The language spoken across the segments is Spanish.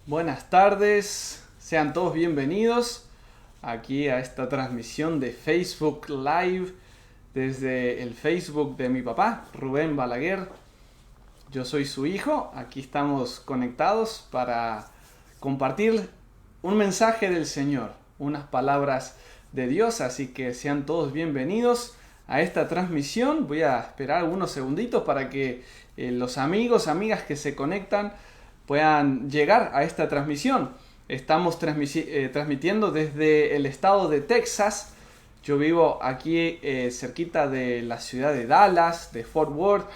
Buenas tardes, sean todos bienvenidos aquí a esta transmisión de Facebook Live desde el Facebook de mi papá, Rubén Balaguer. Yo soy su hijo, aquí estamos conectados para compartir un mensaje del Señor, unas palabras de Dios, así que sean todos bienvenidos a esta transmisión. Voy a esperar algunos segunditos para que los amigos, amigas que se conectan puedan llegar a esta transmisión. Estamos transmitiendo desde el estado de Texas. Yo vivo aquí cerquita de la ciudad de Dallas, de Fort Worth,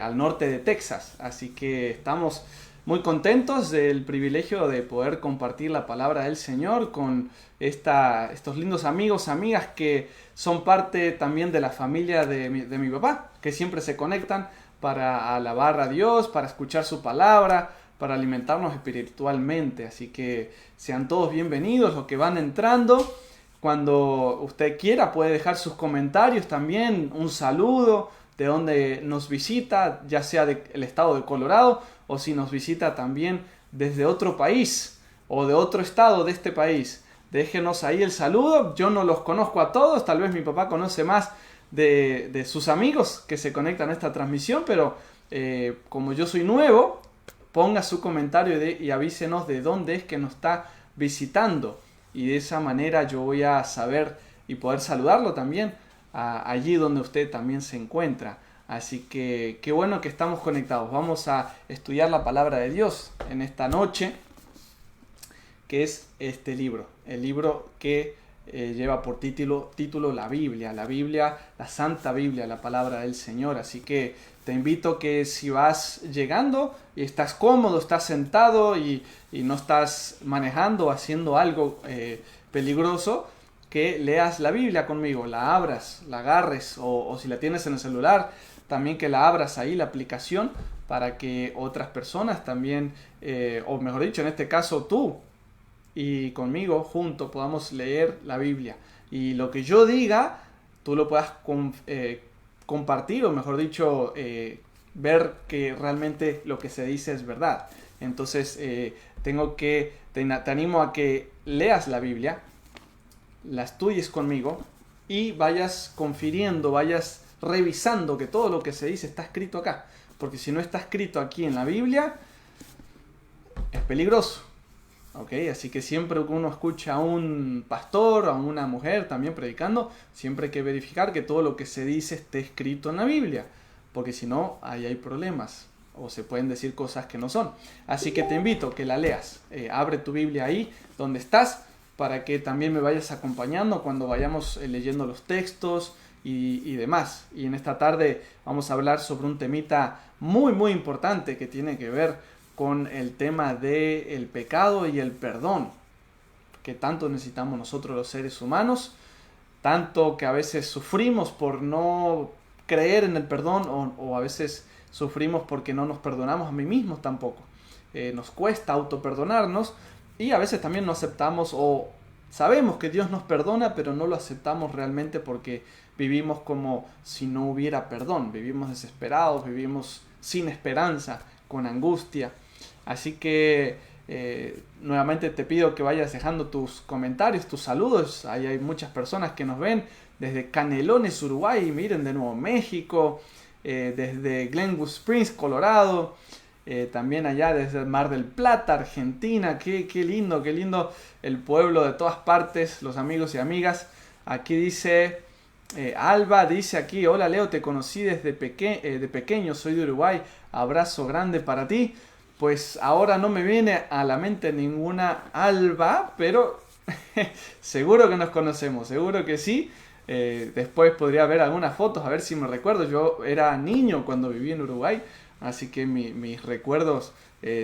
al norte de Texas. Así que estamos muy contentos del privilegio de poder compartir la palabra del Señor con estos lindos amigos, amigas que son parte también de la familia de mi papá, que siempre se conectan para alabar a Dios, para escuchar su palabra, para alimentarnos espiritualmente. Así que sean todos bienvenidos los que van entrando. Cuando usted quiera puede dejar sus comentarios también, un saludo de donde nos visita, ya sea del estado de Colorado o si nos visita también desde otro país o de otro estado de este país. Déjenos ahí el saludo. Yo no los conozco a todos, tal vez mi papá conoce más de sus amigos que se conectan a esta transmisión, pero como yo soy nuevo, ponga su comentario y avísenos de dónde es que nos está visitando. Y de esa manera yo voy a saber y poder saludarlo también allí donde usted también se encuentra. Así que qué bueno que estamos conectados. Vamos a estudiar la palabra de Dios en esta noche, que es este libro. El libro que lleva por título la Biblia, la Santa Biblia, la palabra del Señor. Así que te invito que si vas llegando y estás cómodo, estás sentado y no estás manejando, haciendo algo peligroso, que leas la Biblia conmigo, la abras, la agarres o si la tienes en el celular, también que la abras ahí, la aplicación, para que otras personas también, o mejor dicho, en este caso tú y conmigo juntos podamos leer la Biblia. Y lo que yo diga, tú lo puedas compartir, o mejor dicho, ver que realmente lo que se dice es verdad. Entonces, te animo a que leas la Biblia, la estudies conmigo y vayas confiriendo, vayas revisando que todo lo que se dice está escrito acá. Porque si no está escrito aquí en la Biblia, es peligroso. Okay, así que siempre que uno escucha a un pastor o a una mujer también predicando, siempre hay que verificar que todo lo que se dice esté escrito en la Biblia, porque si no, ahí hay problemas o se pueden decir cosas que no son. Así que te invito a que la leas. Abre tu Biblia ahí donde estás para que también me vayas acompañando cuando vayamos leyendo los textos y demás. Y en esta tarde vamos a hablar sobre un temita muy muy importante que tiene que ver con el tema del pecado y el perdón, que tanto necesitamos nosotros los seres humanos, tanto que a veces sufrimos por no creer en el perdón o a veces sufrimos porque no nos perdonamos a mí mismos tampoco. Nos cuesta autoperdonarnos y a veces también no aceptamos o sabemos que Dios nos perdona, pero no lo aceptamos realmente porque vivimos como si no hubiera perdón, vivimos desesperados, vivimos sin esperanza, con angustia. Así que nuevamente te pido que vayas dejando tus comentarios, tus saludos. Ahí hay muchas personas que nos ven desde Canelones, Uruguay, miren de nuevo México, desde Glenwood Springs, Colorado, también allá desde el Mar del Plata, Argentina. Qué lindo el pueblo de todas partes, los amigos y amigas. Aquí dice Alba, dice aquí: hola Leo, te conocí desde de pequeño, soy de Uruguay, abrazo grande para ti. Pues ahora no me viene a la mente ninguna Alba, pero seguro que nos conocemos, seguro que sí. Después podría ver algunas fotos, a ver si me recuerdo. Yo era niño cuando viví en Uruguay, así que mis recuerdos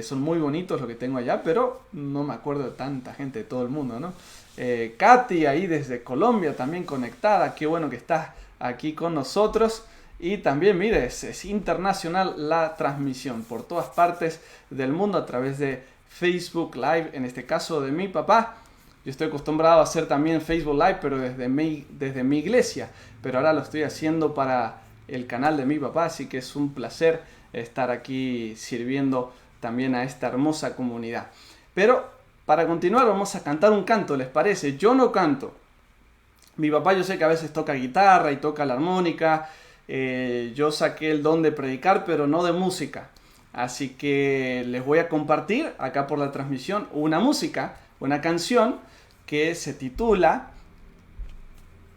son muy bonitos lo que tengo allá, pero no me acuerdo de tanta gente de todo el mundo, ¿no? Katy ahí desde Colombia también conectada, qué bueno que estás aquí con nosotros. Y también, mire, es internacional la transmisión por todas partes del mundo a través de Facebook Live, en este caso de mi papá. Yo estoy acostumbrado a hacer también Facebook Live, pero desde mi iglesia. Pero ahora lo estoy haciendo para el canal de mi papá, así que es un placer estar aquí sirviendo también a esta hermosa comunidad. Pero para continuar vamos a cantar un canto, ¿les parece? Yo no canto. Mi papá yo sé que a veces toca guitarra y toca la armónica. Yo saqué el don de predicar, pero no de música. Así que les voy a compartir acá por la transmisión una música, una canción que se titula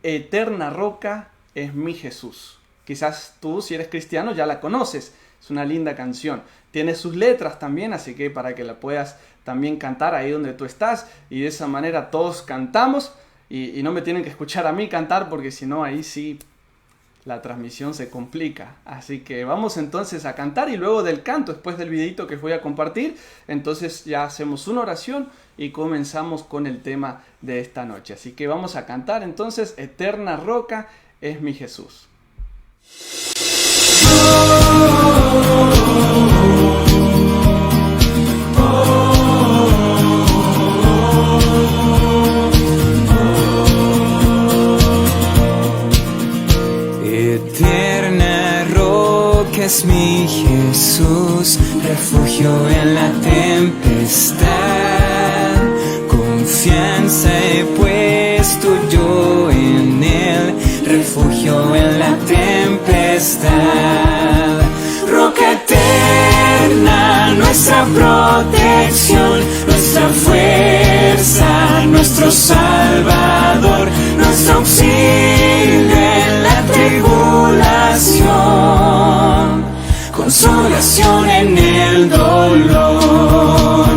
Eterna Roca es mi Jesús. Quizás tú, si eres cristiano, ya la conoces. Es una linda canción. Tiene sus letras también, así que para que la puedas también cantar ahí donde tú estás. Y de esa manera todos cantamos. Y no me tienen que escuchar a mí cantar, porque si no, ahí sí la transmisión se complica. Así que vamos entonces a cantar, y luego del canto, después del videito que voy a compartir, entonces ya hacemos una oración y comenzamos con el tema de esta noche. Así que vamos a cantar entonces, Eterna Roca es mi Jesús. Eterna roca es mi Jesús, refugio en la tempestad. Confianza he puesto yo en él, refugio en la tempestad. Roca eterna, nuestra protección, nuestra fuerza, nuestro Salvador, nuestro auxilio en la tribulación, consolación en el dolor.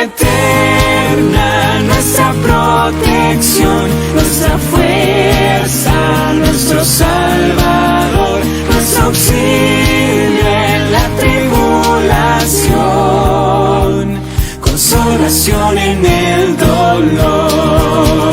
Eterna, nuestra protección, nuestra fuerza, nuestro Salvador, nuestro auxilio en la tribulación, consolación en el dolor.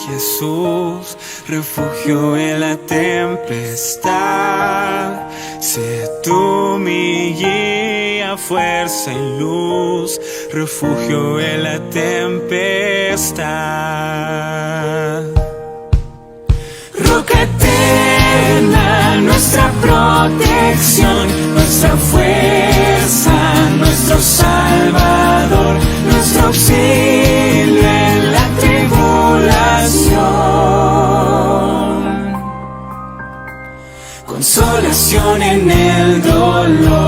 Jesús, refugio en la tempestad. Sé tú mi guía, fuerza y luz, refugio en la tempestad. Roca eterna, nuestra protección, nuestra fuerza, nuestro Salvador, nuestro auxilio en la tribulación, consolación en el dolor.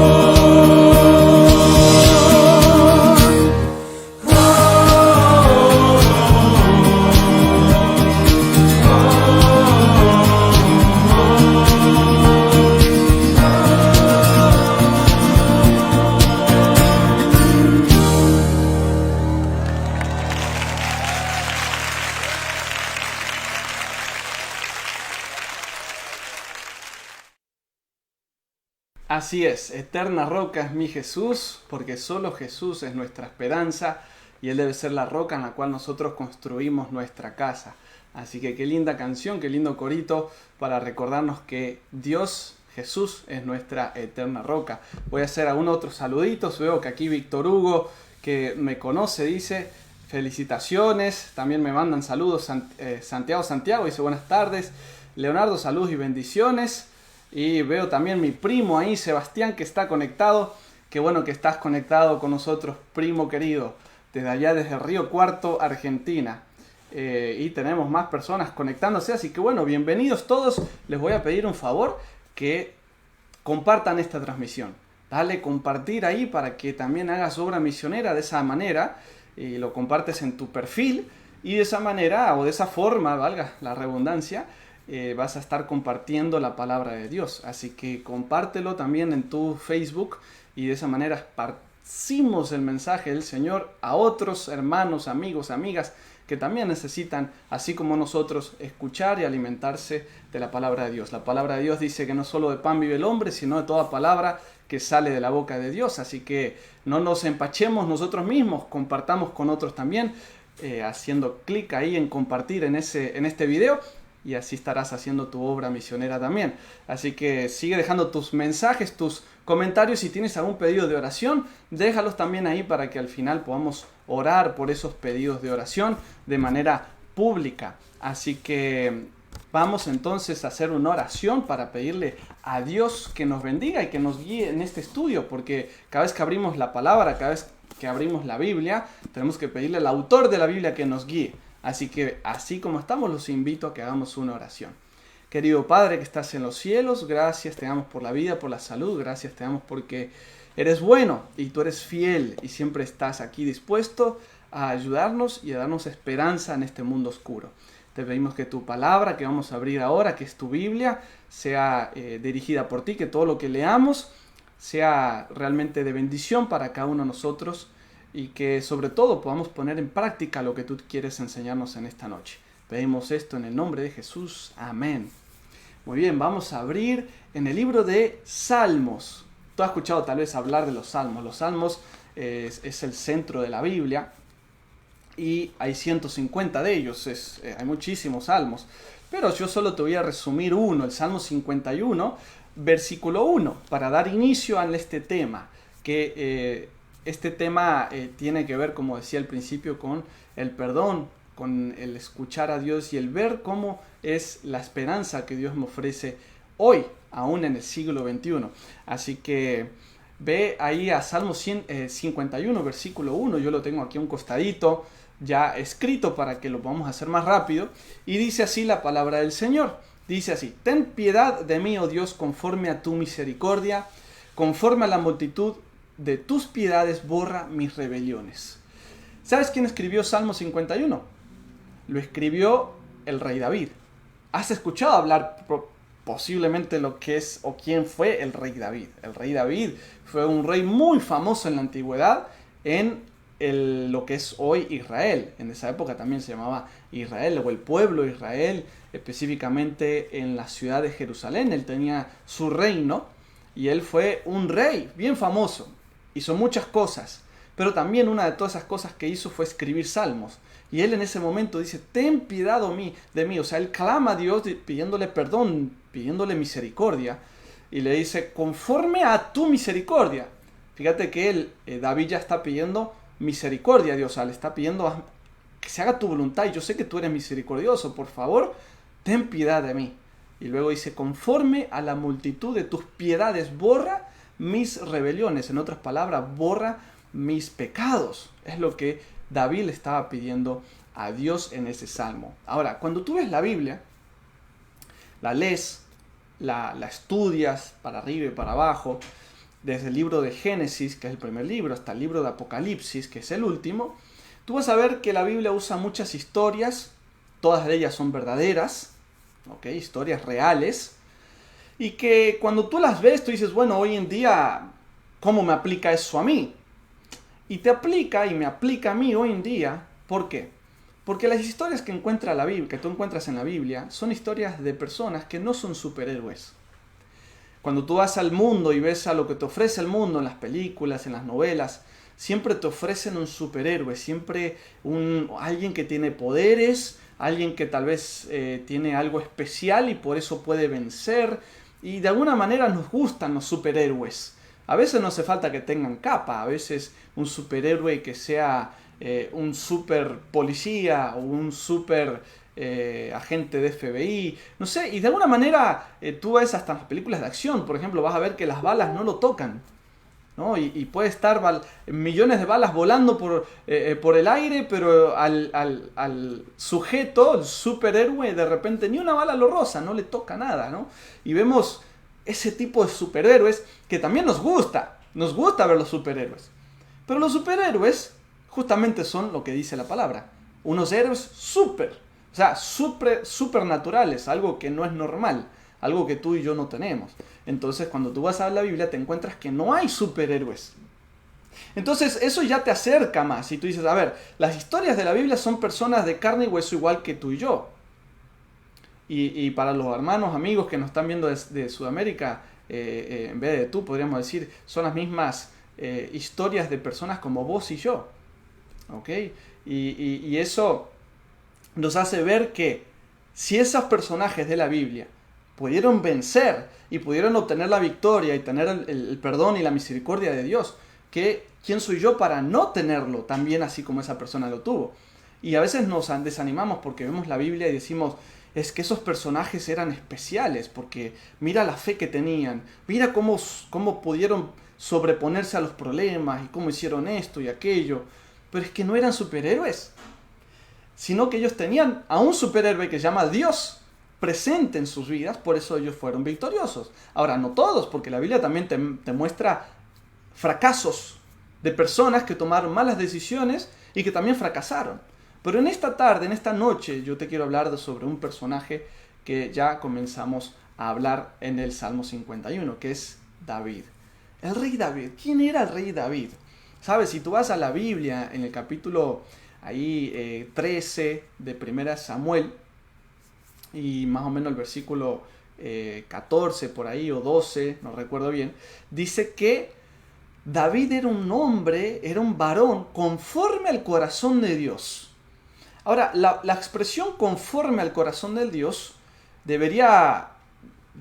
Así es, eterna roca es mi Jesús, porque solo Jesús es nuestra esperanza y Él debe ser la roca en la cual nosotros construimos nuestra casa. Así que qué linda canción, qué lindo corito para recordarnos que Dios, Jesús, es nuestra eterna roca. Voy a hacer algunos otros saluditos. Veo que aquí Víctor Hugo, que me conoce, dice felicitaciones. También me mandan saludos. Santiago dice buenas tardes. Leonardo, saludos y bendiciones. Y veo también mi primo ahí, Sebastián, que está conectado. Qué bueno que estás conectado con nosotros, primo querido, desde allá, desde Río Cuarto, Argentina. Y tenemos más personas conectándose, así que bueno, bienvenidos todos. Les voy a pedir un favor, que compartan esta transmisión. Dale compartir ahí para que también hagas obra misionera de esa manera, y lo compartes en tu perfil, y de esa manera, o de esa forma, valga la redundancia, vas a estar compartiendo la palabra de Dios. Así que compártelo también en tu Facebook y de esa manera esparcimos el mensaje del Señor a otros hermanos, amigos, amigas que también necesitan, así como nosotros, escuchar y alimentarse de la palabra de Dios. La palabra de Dios dice que no solo de pan vive el hombre, sino de toda palabra que sale de la boca de Dios. Así que no nos empachemos nosotros mismos, compartamos con otros también, haciendo clic ahí en compartir en este video, y así estarás haciendo tu obra misionera también. Así que sigue dejando tus mensajes, tus comentarios. Si tienes algún pedido de oración, déjalos también ahí para que al final podamos orar por esos pedidos de oración de manera pública. Así que vamos entonces a hacer una oración para pedirle a Dios que nos bendiga y que nos guíe en este estudio, porque cada vez que abrimos la palabra, cada vez que abrimos la Biblia, tenemos que pedirle al autor de la Biblia que nos guíe. Así que, así como estamos, los invito a que hagamos una oración. Querido Padre que estás en los cielos, gracias te damos por la vida, por la salud, gracias te damos porque eres bueno y tú eres fiel y siempre estás aquí dispuesto a ayudarnos y a darnos esperanza en este mundo oscuro. Te pedimos que tu palabra que vamos a abrir ahora, que es tu Biblia, sea dirigida por ti, que todo lo que leamos sea realmente de bendición para cada uno de nosotros, y que sobre todo podamos poner en práctica lo que tú quieres enseñarnos en esta noche. Pedimos esto en el nombre de Jesús. Amén. Muy bien, vamos a abrir en el libro de Salmos. Tú has escuchado tal vez hablar de los Salmos. Los Salmos es el centro de la Biblia y hay 150 de ellos. Hay muchísimos salmos, pero yo solo te voy a resumir uno, el Salmo 51, versículo 1, para dar inicio a este tema, que este tema tiene que ver, como decía al principio, con el perdón, con el escuchar a Dios y el ver cómo es la esperanza que Dios me ofrece hoy, aún en el siglo XXI. Así que ve ahí a Salmo 51, versículo 1, yo lo tengo aquí a un costadito, ya escrito para que lo podamos hacer más rápido, y dice así la palabra del Señor. Dice así: ten piedad de mí, oh Dios, conforme a tu misericordia, conforme a la multitud de tus piedades borra mis rebeliones. ¿Sabes quién escribió Salmo 51? Lo escribió el rey David. ¿Has escuchado hablar posiblemente lo que es o quién fue el rey David? El rey David fue un rey muy famoso en la antigüedad en lo que es hoy Israel. En esa época también se llamaba Israel, o el pueblo de Israel, específicamente en la ciudad de Jerusalén. Él tenía su reino y él fue un rey bien famoso. Hizo muchas cosas, pero también una de todas esas cosas que hizo fue escribir salmos. Y él en ese momento dice: ten piedad de mí. O sea, él clama a Dios pidiéndole perdón, pidiéndole misericordia. Y le dice: conforme a tu misericordia. Fíjate que David ya está pidiendo misericordia a Dios. O sea, le está pidiendo que se haga tu voluntad. Y yo sé que tú eres misericordioso. Por favor, ten piedad de mí. Y luego dice: conforme a la multitud de tus piedades, borra mis rebeliones. En otras palabras, borra mis pecados. Es lo que David le estaba pidiendo a Dios en ese salmo. Ahora, cuando tú ves la Biblia, la lees, la estudias para arriba y para abajo, desde el libro de Génesis, que es el primer libro, hasta el libro de Apocalipsis, que es el último, tú vas a ver que la Biblia usa muchas historias, todas ellas son verdaderas, ¿okay? Historias reales, y que cuando tú las ves, tú dices: bueno, hoy en día, ¿cómo me aplica eso a mí? Y te aplica y me aplica a mí hoy en día. ¿Por qué? Porque las historias que tú encuentras en la Biblia son historias de personas que no son superhéroes. Cuando tú vas al mundo y ves a lo que te ofrece el mundo en las películas, en las novelas, siempre te ofrecen un superhéroe, siempre alguien que tiene poderes, alguien que tal vez tiene algo especial y por eso puede vencer. Y de alguna manera nos gustan los superhéroes. A veces no hace falta que tengan capa, a veces un superhéroe que sea un super policía o un super agente de FBI, no sé, y de alguna manera tú ves hasta las películas de acción, por ejemplo, vas a ver que las balas no lo tocan, ¿no? Y puede estar millones de balas volando por el aire, pero al sujeto, el superhéroe, de repente ni una bala lo roza, no le toca nada, ¿no? Y vemos ese tipo de superhéroes que también nos gusta ver los superhéroes. Pero los superhéroes justamente son lo que dice la palabra, unos héroes O sea, supernaturales, algo que no es normal, algo que tú y yo no tenemos. Entonces, cuando tú vas a la Biblia, te encuentras que no hay superhéroes. Entonces, eso ya te acerca más. Y tú dices, a ver, las historias de la Biblia son personas de carne y hueso igual que tú y yo. Y para los hermanos, amigos que nos están viendo de Sudamérica, en vez de tú, podríamos decir, son las mismas historias de personas como vos y yo. ¿Ok? Y eso nos hace ver que si esos personajes de la Biblia pudieron vencer y pudieron obtener la victoria y tener el perdón y la misericordia de Dios, ¿quién soy yo para no tenerlo también así como esa persona lo tuvo? Y a veces nos desanimamos porque vemos la Biblia y decimos, es que esos personajes eran especiales, porque mira la fe que tenían, mira cómo pudieron sobreponerse a los problemas y cómo hicieron esto y aquello. Pero es que no eran superhéroes, sino que ellos tenían a un superhéroe que se llama Dios presente en sus vidas, por eso ellos fueron victoriosos. Ahora, no todos, porque la Biblia también te muestra fracasos de personas que tomaron malas decisiones y que también fracasaron. Pero en esta tarde, en esta noche, yo te quiero hablar sobre un personaje que ya comenzamos a hablar en el Salmo 51, que es David. El rey David. ¿Quién era el rey David? Sabes, si tú vas a la Biblia, en el capítulo 13 de 1 Samuel, y más o menos el versículo 14 por ahí, o 12, no recuerdo bien, dice que David era un hombre, era un varón conforme al corazón de Dios. Ahora, la expresión conforme al corazón de Dios debería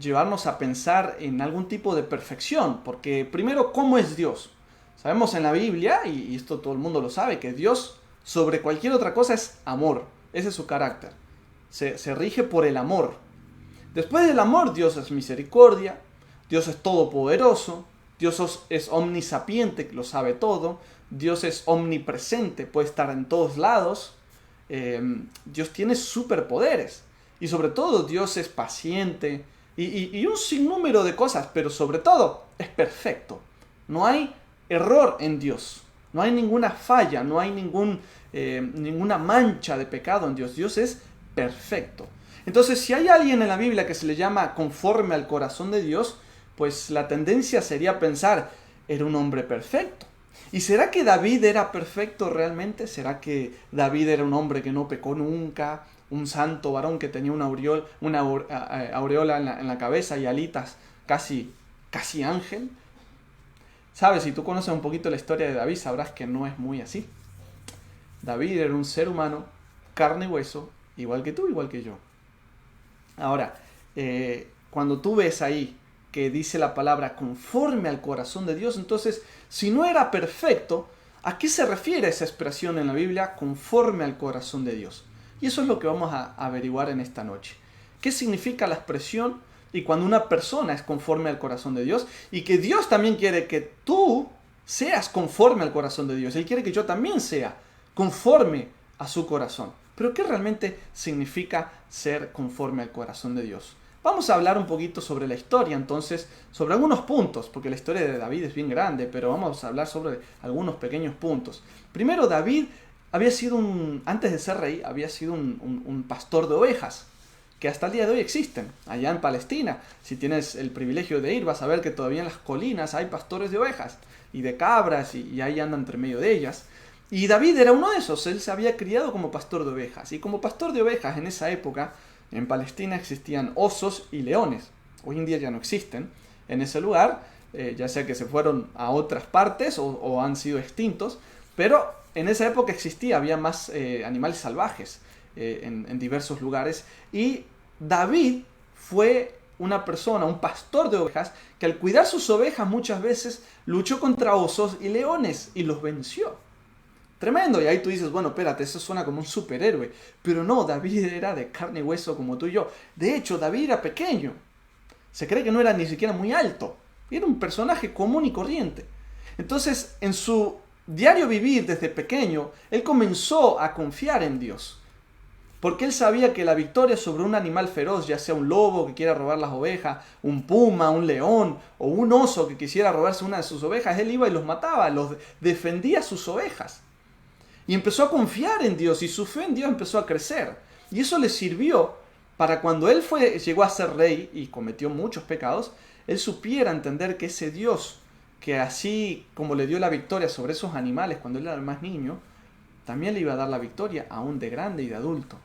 llevarnos a pensar en algún tipo de perfección, porque primero, ¿cómo es Dios? Sabemos en la Biblia, y esto todo el mundo lo sabe, que Dios sobre cualquier otra cosa es amor, ese es su carácter, se rige por el amor. Después del amor, Dios es misericordia, Dios es todopoderoso, Dios es omnisapiente, que lo sabe todo, Dios es omnipresente, puede estar en todos lados. Dios tiene superpoderes y sobre todo Dios es paciente y un sinnúmero de cosas, pero sobre todo es perfecto. No hay error en Dios, no hay ninguna falla, no hay ninguna mancha de pecado en Dios. Dios es perfecto. Entonces, si hay alguien en la Biblia que se le llama conforme al corazón de Dios, pues la tendencia sería pensar, era un hombre perfecto. ¿Y será que David era perfecto realmente? ¿Será que David era un hombre que no pecó nunca? Un santo varón que tenía una aureola en la cabeza y alitas casi ángel. ¿Sabes? Si tú conoces un poquito la historia de David, sabrás que no es muy así. David era un ser humano, carne y hueso, igual que tú, igual que yo. Ahora, cuando tú ves ahí que dice la palabra conforme al corazón de Dios, entonces, si no era perfecto, ¿a qué se refiere esa expresión en la Biblia, conforme al corazón de Dios? Y eso es lo que vamos a averiguar en esta noche. ¿Qué significa la expresión y cuando una persona es conforme al corazón de Dios? Y que Dios también quiere que tú seas conforme al corazón de Dios. Él quiere que yo también sea conforme a su corazón. Pero ¿qué realmente significa ser conforme al corazón de Dios? Vamos a hablar un poquito sobre la historia, entonces, sobre algunos puntos, porque la historia de David es bien grande, pero vamos a hablar sobre algunos pequeños puntos. Primero, David había sido antes de ser rey, había sido un pastor de ovejas, que hasta el día de hoy existen, allá en Palestina. Si tienes el privilegio de ir, vas a ver que todavía en las colinas hay pastores de ovejas, y de cabras, y ahí andan entre medio de ellas. Y David era uno de esos, él se había criado como pastor de ovejas, y como pastor de ovejas en esa época, en Palestina existían osos y leones. Hoy en día ya no existen en ese lugar, ya sea que se fueron a otras partes o han sido extintos, pero en esa época había más animales salvajes en diversos lugares. Y David fue una persona, un pastor de ovejas, que al cuidar sus ovejas muchas veces luchó contra osos y leones y los venció. Tremendo, y ahí tú dices, bueno, espérate, eso suena como un superhéroe. Pero no, David era de carne y hueso como tú y yo. De hecho, David era pequeño. Se cree que no era ni siquiera muy alto. Era un personaje común y corriente. Entonces, en su diario vivir desde pequeño, él comenzó a confiar en Dios. Porque él sabía que la victoria sobre un animal feroz, ya sea un lobo que quiera robar las ovejas, un puma, un león o un oso que quisiera robarse una de sus ovejas, él iba y los mataba, defendía sus ovejas. Y empezó a confiar en Dios y su fe en Dios empezó a crecer. Y eso le sirvió para cuando él llegó a ser rey y cometió muchos pecados, él supiera entender que ese Dios, que así como le dio la victoria sobre esos animales cuando él era el más niño, también le iba a dar la victoria aún de grande y de adulto.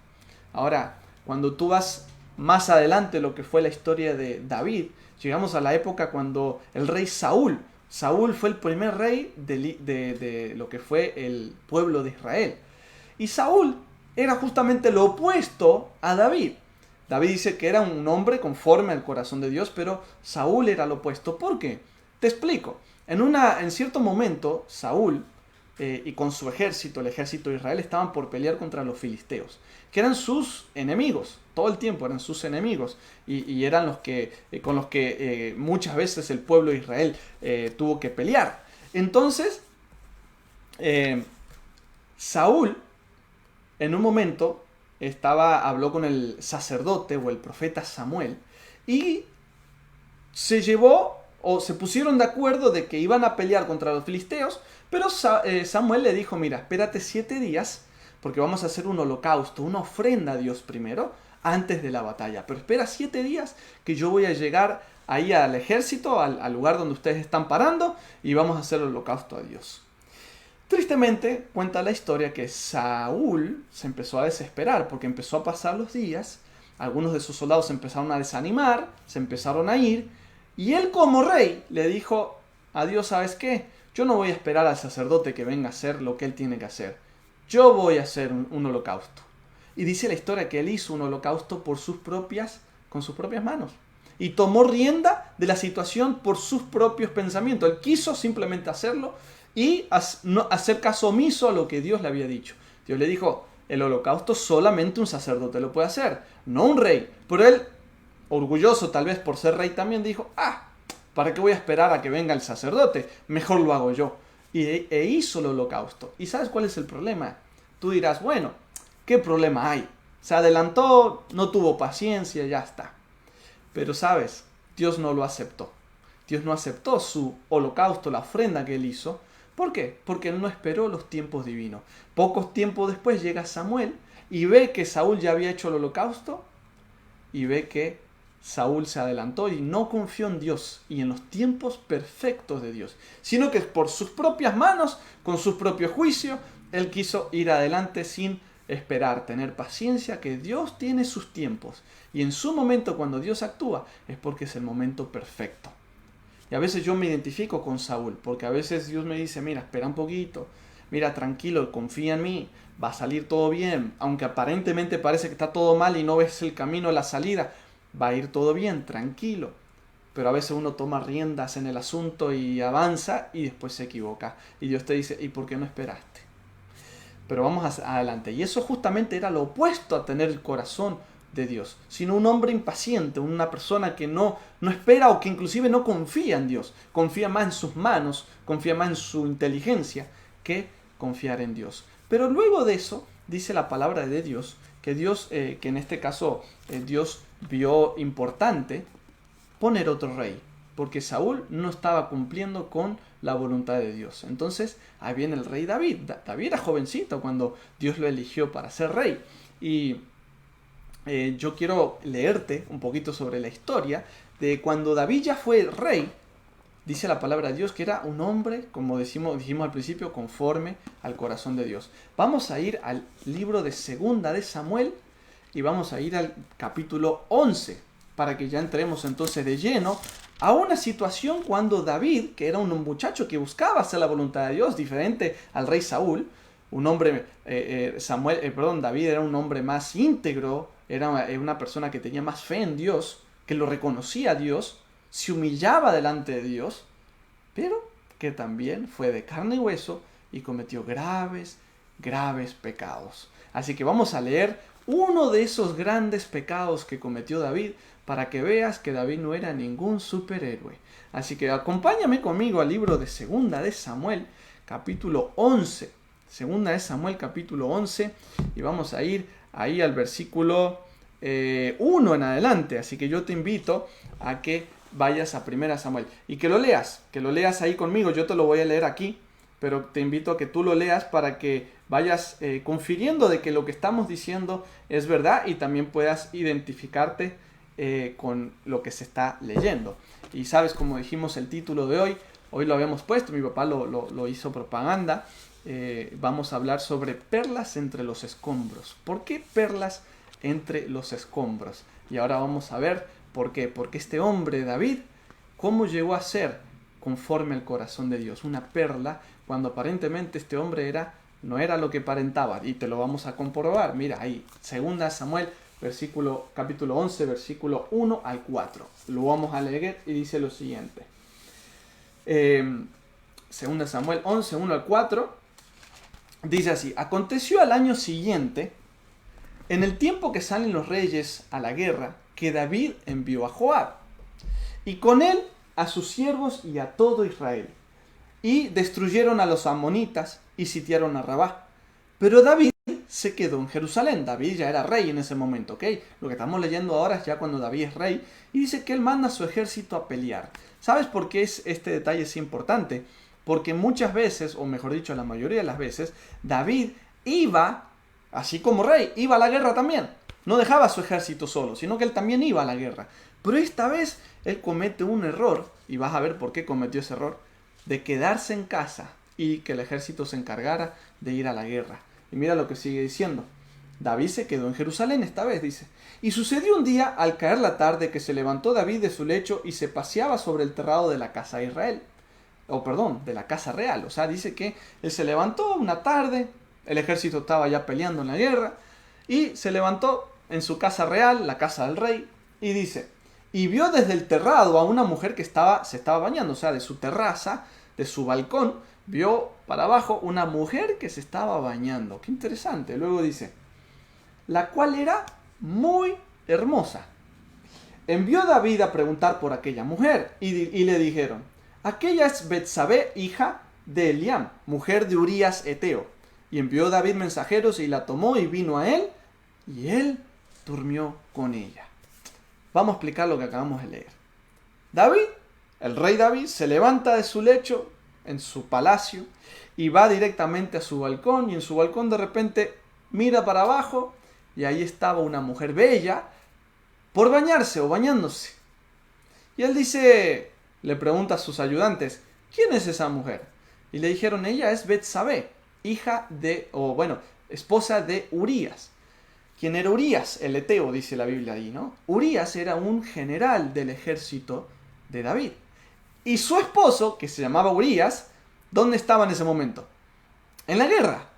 Ahora, cuando tú vas más adelante lo que fue la historia de David, llegamos a la época cuando el rey Saúl fue el primer rey de lo que fue el pueblo de Israel. Y Saúl era justamente lo opuesto a David. David dice que era un hombre conforme al corazón de Dios, pero Saúl era lo opuesto. ¿Por qué? Te explico. En cierto momento, Saúl y con su ejército, el ejército de Israel, estaban por pelear contra los filisteos, que eran sus enemigos, todo el tiempo eran sus enemigos, y eran los que, con los que muchas veces el pueblo de Israel tuvo que pelear. Entonces, Saúl, en un momento, habló con el sacerdote o el profeta Samuel, y se pusieron de acuerdo de que iban a pelear contra los filisteos, pero Samuel le dijo, mira, espérate 7 días, porque vamos a hacer un holocausto, una ofrenda a Dios primero, antes de la batalla. Pero espera 7 días que yo voy a llegar ahí al ejército, al lugar donde ustedes están parando, y vamos a hacer el holocausto a Dios. Tristemente, cuenta la historia que Saúl se empezó a desesperar, porque empezó a pasar los días, algunos de sus soldados se empezaron a desanimar, se empezaron a ir, y él como rey le dijo a Dios, ¿sabes qué? Yo no voy a esperar al sacerdote que venga a hacer lo que él tiene que hacer. Yo voy a hacer un holocausto. Y dice la historia que él hizo un holocausto con sus propias manos. Y tomó rienda de la situación por sus propios pensamientos. Él quiso simplemente hacerlo y hacer caso omiso a lo que Dios le había dicho. Dios le dijo, el holocausto solamente un sacerdote lo puede hacer, no un rey. Pero él, orgulloso tal vez por ser rey también, dijo, ¿para qué voy a esperar a que venga el sacerdote? Mejor lo hago yo. E hizo el holocausto. ¿Y sabes cuál es el problema? Tú dirás, bueno, ¿qué problema hay? Se adelantó, no tuvo paciencia, ya está. Pero sabes, Dios no lo aceptó. Dios no aceptó su holocausto, la ofrenda que él hizo. ¿Por qué? Porque él no esperó los tiempos divinos. Pocos tiempos después llega Samuel y ve que Saúl ya había hecho el holocausto y ve que Saúl se adelantó y no confió en Dios y en los tiempos perfectos de Dios, sino que por sus propias manos, con sus propios juicios, él quiso ir adelante sin esperar, tener paciencia, que Dios tiene sus tiempos. Y en su momento, cuando Dios actúa, es porque es el momento perfecto. Y a veces yo me identifico con Saúl, porque a veces Dios me dice, mira, espera un poquito, mira, tranquilo, confía en mí, va a salir todo bien, aunque aparentemente parece que está todo mal y no ves el camino, la salida, va a ir todo bien, tranquilo. Pero a veces uno toma riendas en el asunto y avanza y después se equivoca. Y Dios te dice, ¿y por qué no esperaste? Pero vamos adelante. Y eso justamente era lo opuesto a tener el corazón de Dios, sino un hombre impaciente, una persona que no espera o que inclusive no confía en Dios. Confía más en sus manos, confía más en su inteligencia que confiar en Dios. Pero luego de eso, dice la palabra de Dios, que Dios, que en este caso Dios vio importante poner otro rey, porque Saúl no estaba cumpliendo con la voluntad de Dios. Entonces, ahí viene el rey David. David era jovencito cuando Dios lo eligió para ser rey. Y yo quiero leerte un poquito sobre la historia de cuando David ya fue rey. Dice la palabra de Dios que era un hombre, como dijimos al principio, conforme al corazón de Dios. Vamos a ir al libro de Segunda de Samuel y vamos a ir al capítulo 11, para que ya entremos entonces de lleno a una situación cuando David, que era un muchacho que buscaba hacer la voluntad de Dios, diferente al rey Saúl, David era un hombre más íntegro, era una persona que tenía más fe en Dios, que lo reconocía a Dios, se humillaba delante de Dios, pero que también fue de carne y hueso y cometió graves pecados. Así que vamos a leer uno de esos grandes pecados que cometió David para que veas que David no era ningún superhéroe. Así que acompáñame conmigo al libro de Segunda de Samuel, capítulo 11. Segunda de Samuel, capítulo 11, y vamos a ir ahí al versículo 1 en adelante. Así que yo te invito a que vayas a Primera Samuel y que lo leas ahí conmigo. Yo te lo voy a leer aquí, pero te invito a que tú lo leas para que vayas confiriendo de que lo que estamos diciendo es verdad y también puedas identificarte con lo que se está leyendo. Y sabes, como dijimos, el título de hoy lo habíamos puesto, mi papá lo hizo propaganda. Vamos a hablar sobre perlas entre los escombros. ¿Por qué perlas entre los escombros? Y ahora vamos a ver por qué. Porque este hombre, David, ¿cómo llegó a ser conforme al corazón de Dios? Una perla, cuando aparentemente este hombre no era lo que aparentaba. Y te lo vamos a comprobar. Mira, ahí, 2 Samuel, capítulo 11, versículo 1 al 4. Lo vamos a leer y dice lo siguiente. 2 Samuel 11, 1 al 4. Dice así: aconteció al año siguiente, en el tiempo que salen los reyes a la guerra, que David envió a Joab, y con él a sus siervos y a todo Israel, y destruyeron a los amonitas y sitiaron a Rabá. Pero David se quedó en Jerusalén. David ya era rey en ese momento, ¿ok? Lo que estamos leyendo ahora es ya cuando David es rey, y dice que él manda a su ejército a pelear. ¿Sabes por qué este detalle es importante? Porque muchas veces, o mejor dicho, la mayoría de las veces, David iba, así como rey, iba a la guerra también. No dejaba a su ejército solo, sino que él también iba a la guerra. Pero esta vez él comete un error, y vas a ver por qué cometió ese error, de quedarse en casa y que el ejército se encargara de ir a la guerra. Y mira lo que sigue diciendo. David se quedó en Jerusalén esta vez, dice. Y sucedió un día, al caer la tarde, que se levantó David de su lecho y se paseaba sobre el terrado de la casa de Israel. De la casa real. O sea, dice que él se levantó una tarde, el ejército estaba ya peleando en la guerra, y se levantó en su casa real, la casa del rey, y dice, y vio desde el terrado a una mujer que se estaba bañando, o sea, de su terraza, de su balcón, vio para abajo una mujer que se estaba bañando. Qué interesante. Luego dice, la cual era muy hermosa. Envió David a preguntar por aquella mujer, y le dijeron, aquella es Betsabé, hija de Eliam, mujer de Urías Eteo. Y envió David mensajeros y la tomó y vino a él, y él durmió con ella. Vamos a explicar lo que acabamos de leer. David, el rey David, se levanta de su lecho en su palacio y va directamente a su balcón, y en su balcón de repente mira para abajo y ahí estaba una mujer bella por bañarse o bañándose. Y él le pregunta a sus ayudantes, ¿quién es esa mujer? Y le dijeron, ella es Betsabé, esposa de Urías. ¿Quién era Urías? El Eteo, dice la Biblia ahí, ¿no? Urías era un general del ejército de David. Y su esposo, que se llamaba Urías, ¿dónde estaba en ese momento? En la guerra.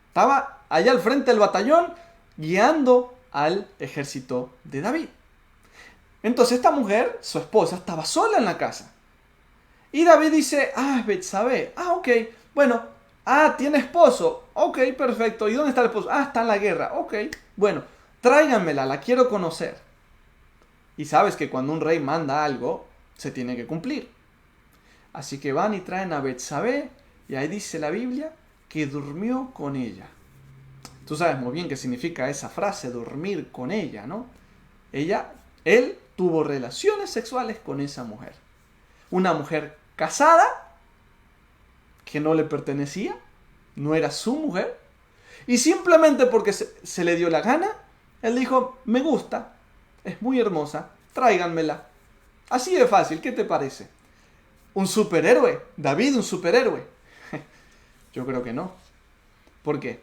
Estaba allá al frente del batallón guiando al ejército de David. Entonces esta mujer, su esposa, estaba sola en la casa. Y David dice, es Betsabé. Ok, bueno, tiene esposo. Ok, perfecto. ¿Y dónde está el esposo? Está en la guerra. Ok, bueno, tráiganmela, la quiero conocer. Y sabes que cuando un rey manda algo, se tiene que cumplir. Así que van y traen a Betsabé, y ahí dice la Biblia que durmió con ella. Tú sabes muy bien qué significa esa frase, dormir con ella, ¿no? Él tuvo relaciones sexuales con esa mujer. Una mujer casada, que no le pertenecía, no era su mujer, y simplemente porque se le dio la gana, él dijo, me gusta, es muy hermosa, tráiganmela. Así de fácil, ¿qué te parece? ¿Un superhéroe? ¿David un superhéroe? Yo creo que no. ¿Por qué?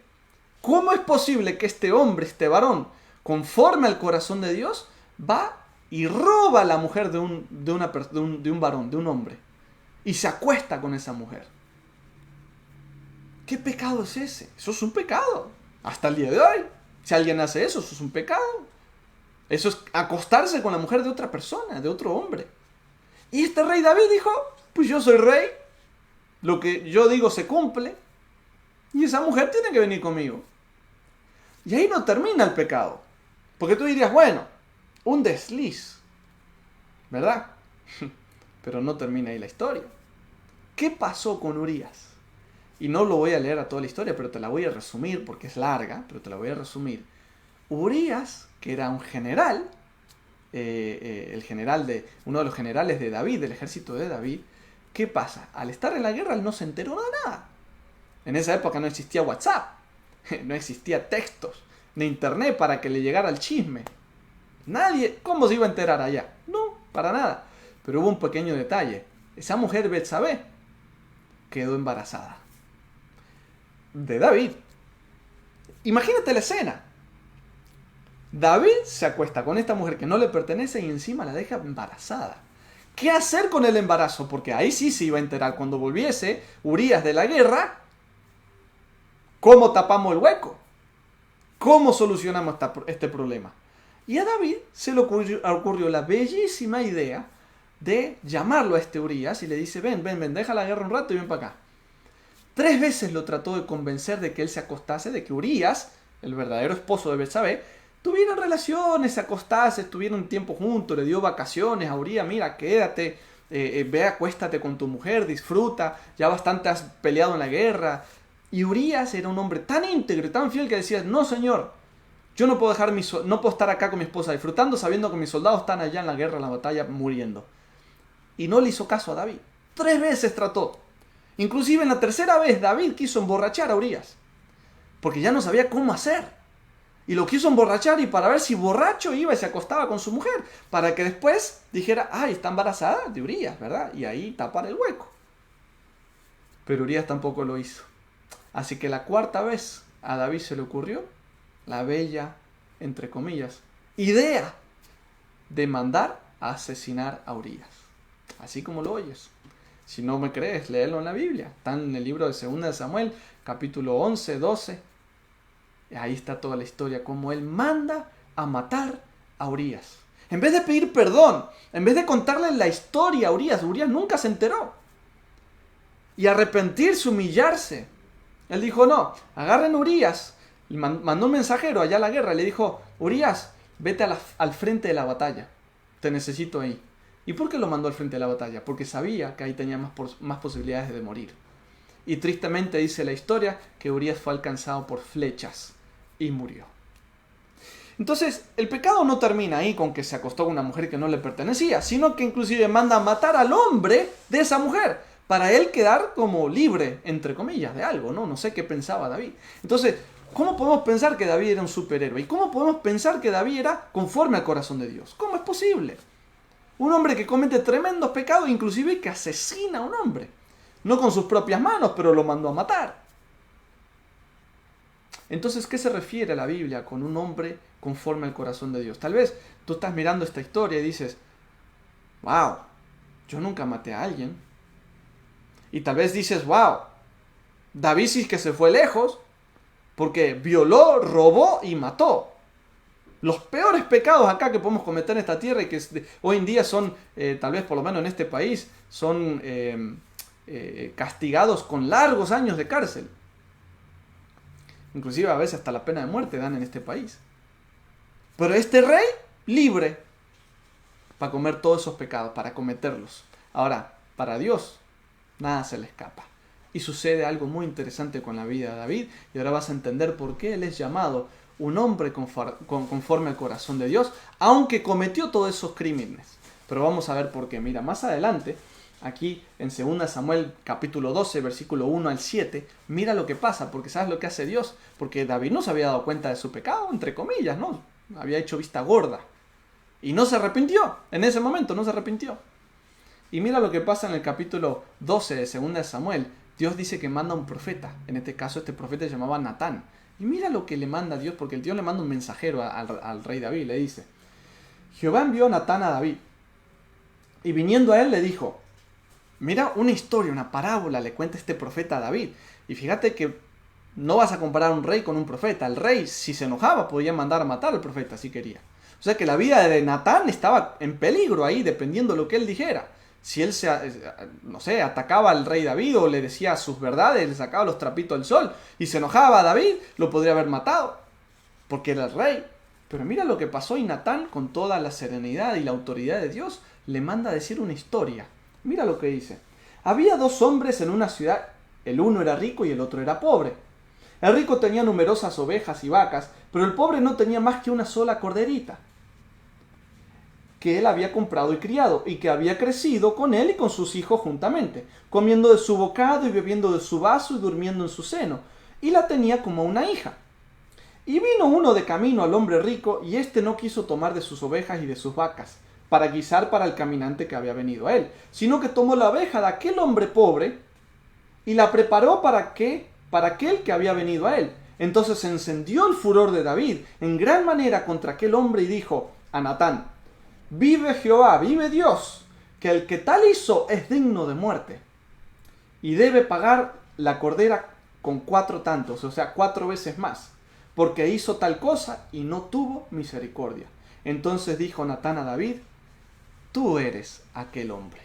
¿Cómo es posible que este hombre, este varón, conforme al corazón de Dios, va y roba a la mujer de un varón, de un hombre, y se acuesta con esa mujer? ¿Qué pecado es ese? Eso es un pecado. Hasta el día de hoy. Si alguien hace eso, eso es un pecado. Eso es acostarse con la mujer de otra persona, de otro hombre. Y este rey David dijo, pues yo soy rey, lo que yo digo se cumple, y esa mujer tiene que venir conmigo. Y ahí no termina el pecado. Porque tú dirías, bueno, un desliz, ¿verdad? Pero no termina ahí la historia. ¿Qué pasó con Urías? Y no lo voy a leer a toda la historia, pero te la voy a resumir porque es larga, pero te la voy a resumir. Urías, que era un general, uno de los generales de David, del ejército de David, ¿qué pasa? Al estar en la guerra él no se enteró de nada. En esa época no existía WhatsApp, no existía textos, ni internet para que le llegara el chisme. Nadie, ¿cómo se iba a enterar allá? No, para nada. Pero hubo un pequeño detalle. Esa mujer Betsabé quedó embarazada de David. Imagínate la escena. David se acuesta con esta mujer que no le pertenece y encima la deja embarazada. ¿Qué hacer con el embarazo? Porque ahí sí se iba a enterar cuando volviese Urías de la guerra. ¿Cómo tapamos el hueco? ¿Cómo solucionamos este problema? Y a David se le ocurrió la bellísima idea de llamarlo a este Urías y le dice, ven, deja la guerra un rato y ven para acá. 3 veces lo trató de convencer de que él se acostase, de que Urías, el verdadero esposo de Betsabé, tuvieron relaciones, se acostase, estuvieron un tiempo juntos, le dio vacaciones a Urías, mira, quédate, ve, acuéstate con tu mujer, disfruta, ya bastante has peleado en la guerra. Y Urías era un hombre tan íntegro y tan fiel que decía, no señor, yo no puedo estar acá con mi esposa disfrutando sabiendo que mis soldados están allá en la guerra, en la batalla, muriendo. Y no le hizo caso a David. 3 veces trató. Inclusive en la 3ª vez David quiso emborrachar a Urías, porque ya no sabía cómo hacer. Y lo quiso emborrachar y para ver si borracho iba y se acostaba con su mujer, para que después dijera, ay, está embarazada de Urías, ¿verdad? Y ahí tapar el hueco. Pero Urías tampoco lo hizo. Así que la 4ª vez a David se le ocurrió la bella, entre comillas, idea de mandar a asesinar a Urías. Así como lo oyes. Si no me crees, léelo en la Biblia. Está en el libro de 2 de Samuel, capítulo 11, 12. Ahí está toda la historia, cómo él manda a matar a Urías. En vez de pedir perdón, en vez de contarle la historia a Urías nunca se enteró. Y arrepentirse, humillarse. Él dijo, no, agarren a Urías. Y mandó un mensajero allá a la guerra. Le dijo, Urías, vete al frente de la batalla. Te necesito ahí. ¿Y por qué lo mandó al frente de la batalla? Porque sabía que ahí tenía más posibilidades de morir. Y tristemente dice la historia que Urías fue alcanzado por flechas y murió. Entonces, el pecado no termina ahí con que se acostó con una mujer que no le pertenecía, sino que inclusive manda a matar al hombre de esa mujer, para él quedar como libre, entre comillas, de algo, ¿no? No sé qué pensaba David. Entonces, ¿cómo podemos pensar que David era un superhéroe? ¿Y cómo podemos pensar que David era conforme al corazón de Dios? ¿Cómo es posible? Un hombre que comete tremendos pecados, inclusive que asesina a un hombre. No con sus propias manos, pero lo mandó a matar. Entonces, ¿qué se refiere a la Biblia con un hombre conforme al corazón de Dios? Tal vez tú estás mirando esta historia y dices, wow, yo nunca maté a alguien. Y tal vez dices, wow, David sí que se fue lejos, porque violó, robó y mató. Los peores pecados acá que podemos cometer en esta tierra y que hoy en día son, tal vez por lo menos en este país, son castigados con largos años de cárcel. Inclusive a veces hasta la pena de muerte dan en este país. Pero este rey, libre para comer todos esos pecados, para cometerlos. Ahora, para Dios, nada se le escapa. Y sucede algo muy interesante con la vida de David, y ahora vas a entender por qué él es llamado un hombre conforme al corazón de Dios, aunque cometió todos esos crímenes. Pero vamos a ver por qué. Mira, más adelante, aquí en 2 Samuel capítulo 12, versículo 1 al 7, mira lo que pasa, porque ¿sabes lo que hace Dios? Porque David no se había dado cuenta de su pecado, entre comillas, ¿no? Había hecho vista gorda. Y no se arrepintió, en ese momento no se arrepintió. Y mira lo que pasa en el capítulo 12 de 2 Samuel. Dios dice que manda un profeta. En este caso, este profeta se llamaba Natán. Y mira lo que le manda Dios, porque el Dios le manda un mensajero al rey David. Le dice, Jehová envió a Natán a David. Y viniendo a él le dijo, mira una historia, una parábola, le cuenta este profeta a David. Y fíjate que no vas a comparar un rey con un profeta. El rey, si se enojaba, podía mandar a matar al profeta si quería. O sea que la vida de Natán estaba en peligro ahí, dependiendo de lo que él dijera. Si él atacaba al rey David o le decía sus verdades, le sacaba los trapitos del sol y se enojaba a David, lo podría haber matado, porque era el rey. Pero mira lo que pasó y Natán, con toda la serenidad y la autoridad de Dios, le manda a decir una historia. Mira lo que dice. Había 2 hombres en una ciudad, el uno era rico y el otro era pobre. El rico tenía numerosas ovejas y vacas, pero el pobre no tenía más que una sola corderita, que él había comprado y criado, y que había crecido con él y con sus hijos juntamente, comiendo de su bocado y bebiendo de su vaso y durmiendo en su seno, y la tenía como una hija. Y vino uno de camino al hombre rico, y éste no quiso tomar de sus ovejas y de sus vacas, para guisar para el caminante que había venido a él, sino que tomó la oveja de aquel hombre pobre, y la preparó para aquel que había venido a él. Entonces se encendió el furor de David en gran manera contra aquel hombre, y dijo a Natán: vive Jehová, vive Dios, que el que tal hizo es digno de muerte, y debe pagar la cordera con 4 tantos, o sea, 4 veces más, porque hizo tal cosa y no tuvo misericordia. Entonces dijo Natán a David: tú eres aquel hombre.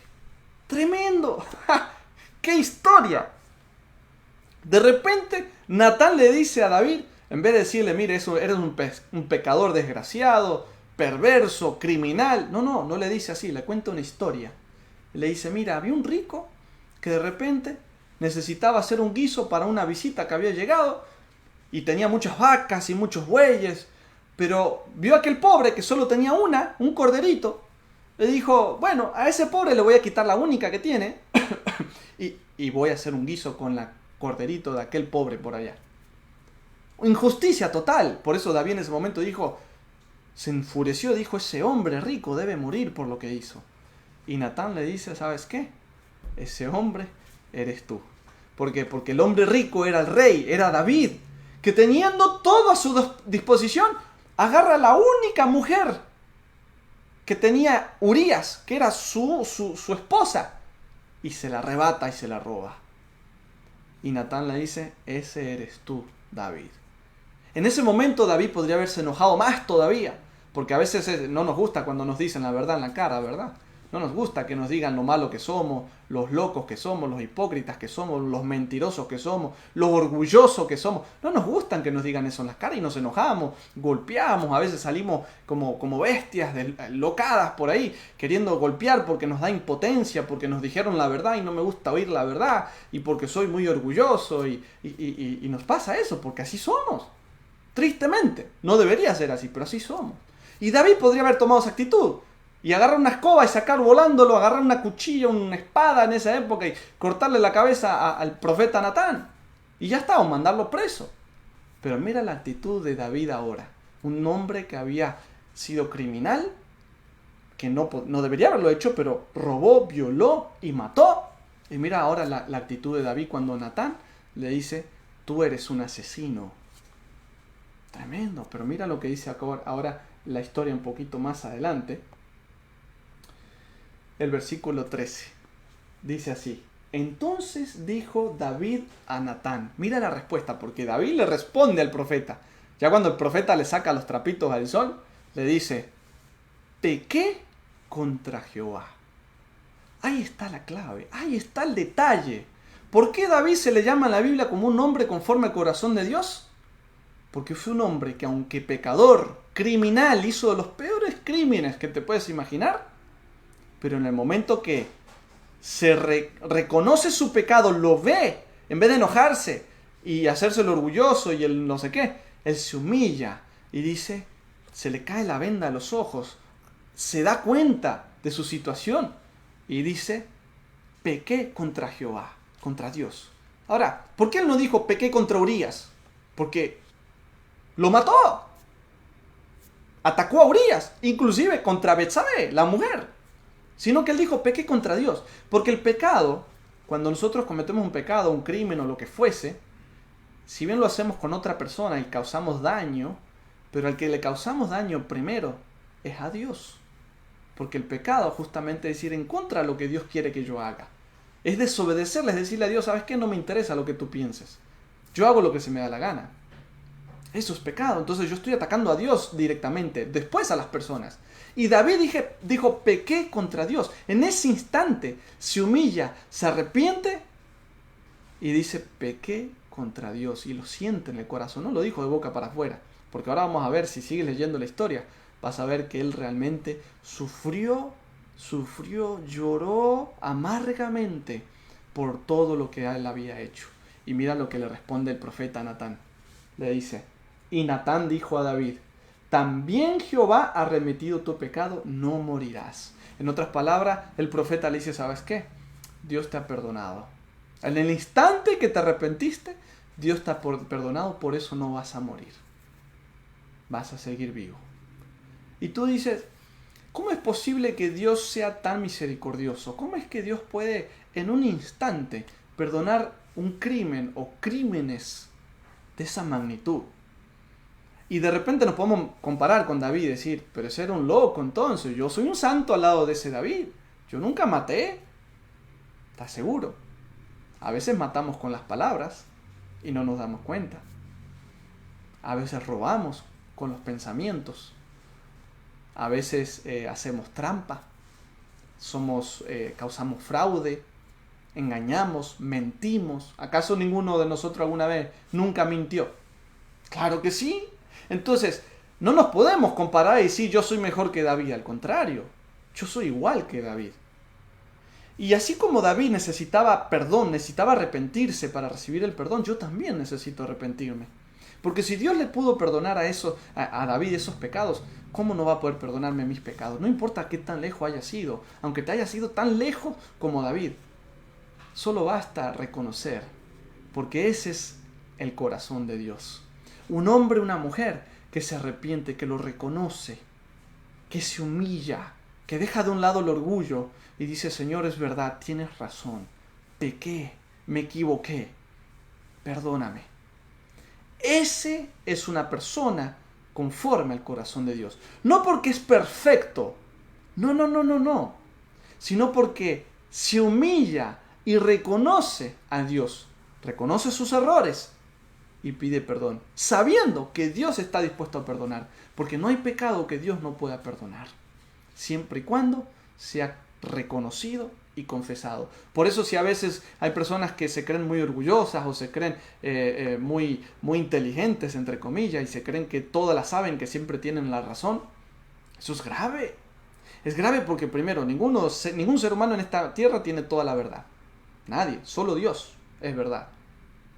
¡Tremendo! ¡Ja! ¡Qué historia! De repente Natán le dice a David, en vez de decirle: mire, eres un pecador desgraciado, perverso, criminal. No le dice así, le cuenta una historia. Le dice: mira, había un rico que de repente necesitaba hacer un guiso para una visita que había llegado, y tenía muchas vacas y muchos bueyes, pero vio a aquel pobre que solo tenía un corderito. Le dijo: bueno, a ese pobre le voy a quitar la única que tiene y voy a hacer un guiso con la corderito de aquel pobre por allá. Injusticia total. Por eso David en ese momento se enfureció, dijo: ese hombre rico debe morir por lo que hizo. Y Natán le dice: ¿sabes qué? Ese hombre eres tú. ¿Por qué? Porque el hombre rico era el rey, era David, que teniendo todo a su disposición, agarra a la única mujer que tenía Urías, que era su esposa, y se la arrebata y se la roba. Y Natán le dice: ese eres tú, David. En ese momento David podría haberse enojado más todavía, porque a veces no nos gusta cuando nos dicen la verdad en la cara, ¿verdad? No nos gusta que nos digan lo malo que somos, los locos que somos, los hipócritas que somos, los mentirosos que somos, los orgullosos que somos. No nos gustan que nos digan eso en las caras y nos enojamos, golpeamos, a veces salimos como bestias locadas por ahí, queriendo golpear porque nos da impotencia, porque nos dijeron la verdad y no me gusta oír la verdad, y porque soy muy orgulloso, y nos pasa eso, porque así somos. Tristemente, no debería ser así, pero así somos. Y David podría haber tomado esa actitud y agarrar una escoba y sacar volándolo, agarrar una cuchilla, una espada en esa época y cortarle la cabeza al profeta Natán. Y ya está, o mandarlo preso. Pero mira la actitud de David ahora. Un hombre que había sido criminal, que no debería haberlo hecho, pero robó, violó y mató. Y mira ahora la actitud de David cuando Natán le dice: tú eres un asesino. Tremendo, pero mira lo que dice ahora la historia un poquito más adelante. El versículo 13 dice así: entonces dijo David a Natán. Mira la respuesta, porque David le responde al profeta. Ya cuando el profeta le saca los trapitos al sol, le dice: pequé contra Jehová. Ahí está la clave, ahí está el detalle. ¿Por qué David se le llama en la Biblia como un hombre conforme al corazón de Dios? Porque fue un hombre que, aunque pecador, criminal, hizo de los peores crímenes que te puedes imaginar, pero en el momento que se reconoce su pecado, lo ve, en vez de enojarse y hacerse el orgulloso y el no sé qué, él se humilla y dice, se le cae la venda a los ojos, se da cuenta de su situación y dice: pequé contra Jehová, contra Dios. Ahora, ¿por qué él no dijo pequé contra Urías? Porque lo mató. Atacó a Urías, inclusive contra Betsabé, la mujer. Sino que él dijo: pequé contra Dios. Porque el pecado, cuando nosotros cometemos un pecado, un crimen o lo que fuese, si bien lo hacemos con otra persona y causamos daño, pero al que le causamos daño primero es a Dios. Porque el pecado justamente es ir en contra de lo que Dios quiere que yo haga. Es desobedecerle, es decirle a Dios: ¿sabes qué? No me interesa lo que tú pienses. Yo hago lo que se me da la gana. Eso es pecado. Entonces yo estoy atacando a Dios directamente, después a las personas. Y David dijo: pequé contra Dios. En ese instante se humilla, se arrepiente y dice: pequé contra Dios. Y lo siente en el corazón, no lo dijo de boca para afuera. Porque ahora vamos a ver, si sigues leyendo la historia, vas a ver que él realmente sufrió, lloró amargamente por todo lo que él había hecho. Y mira lo que le responde el profeta Natán. Le dice: y Natán dijo a David: también Jehová ha remitido tu pecado, no morirás. En otras palabras, el profeta le dice, ¿sabes qué? Dios te ha perdonado. En el instante que te arrepentiste, Dios te ha perdonado, por eso no vas a morir. Vas a seguir vivo. Y tú dices, ¿cómo es posible que Dios sea tan misericordioso? ¿Cómo es que Dios puede en un instante perdonar un crimen o crímenes de esa magnitud? Y de repente nos podemos comparar con David y decir, pero ese era un loco entonces, yo soy un santo al lado de ese David. Yo nunca maté. ¿Estás seguro? A veces matamos con las palabras y no nos damos cuenta. A veces robamos con los pensamientos. A veces hacemos trampa. Causamos fraude. Engañamos, mentimos. ¿Acaso ninguno de nosotros alguna vez nunca mintió? Claro que sí. Entonces, no nos podemos comparar y decir yo soy mejor que David. Al contrario, yo soy igual que David. Y así como David necesitaba perdón, necesitaba arrepentirse para recibir el perdón, yo también necesito arrepentirme. Porque si Dios le pudo perdonar a David esos pecados, ¿cómo no va a poder perdonarme mis pecados? No importa qué tan lejos haya sido, aunque te haya sido tan lejos como David. Solo basta reconocer, porque ese es el corazón de Dios. Un hombre, una mujer que se arrepiente, que lo reconoce, que se humilla, que deja de un lado el orgullo y dice, Señor, es verdad, tienes razón, pequé, me equivoqué, perdóname. Ese es una persona conforme al corazón de Dios. No porque es perfecto, no, sino porque se humilla y reconoce a Dios, reconoce sus errores y pide perdón, sabiendo que Dios está dispuesto a perdonar, porque no hay pecado que Dios no pueda perdonar, siempre y cuando sea reconocido y confesado. Por eso si a veces hay personas que se creen muy orgullosas o se creen muy inteligentes, entre comillas, y se creen que todas la saben, que siempre tienen la razón, eso es grave. Es grave porque primero, ningún ser humano en esta tierra tiene toda la verdad. Nadie, solo Dios es verdad.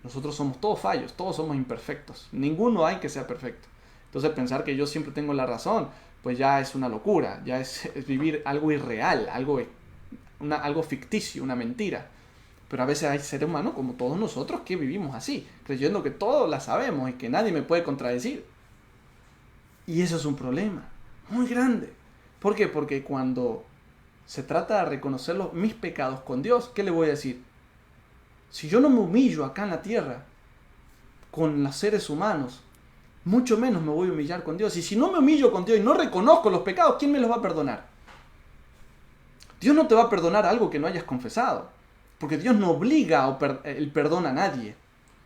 Nosotros somos todos fallos, todos somos imperfectos. Ninguno hay que sea perfecto. Entonces pensar que yo siempre tengo la razón, pues ya es una locura, ya es vivir algo irreal, algo ficticio, una mentira. Pero a veces hay seres humanos como todos nosotros que vivimos así, creyendo que todos la sabemos y que nadie me puede contradecir. Y eso es un problema muy grande. ¿Por qué? Porque cuando se trata de reconocer mis pecados con Dios, ¿qué le voy a decir? Si yo no me humillo acá en la tierra con los seres humanos, mucho menos me voy a humillar con Dios. Y si no me humillo con Dios y no reconozco los pecados, ¿quién me los va a perdonar? Dios no te va a perdonar algo que no hayas confesado, porque Dios no obliga el perdón a nadie.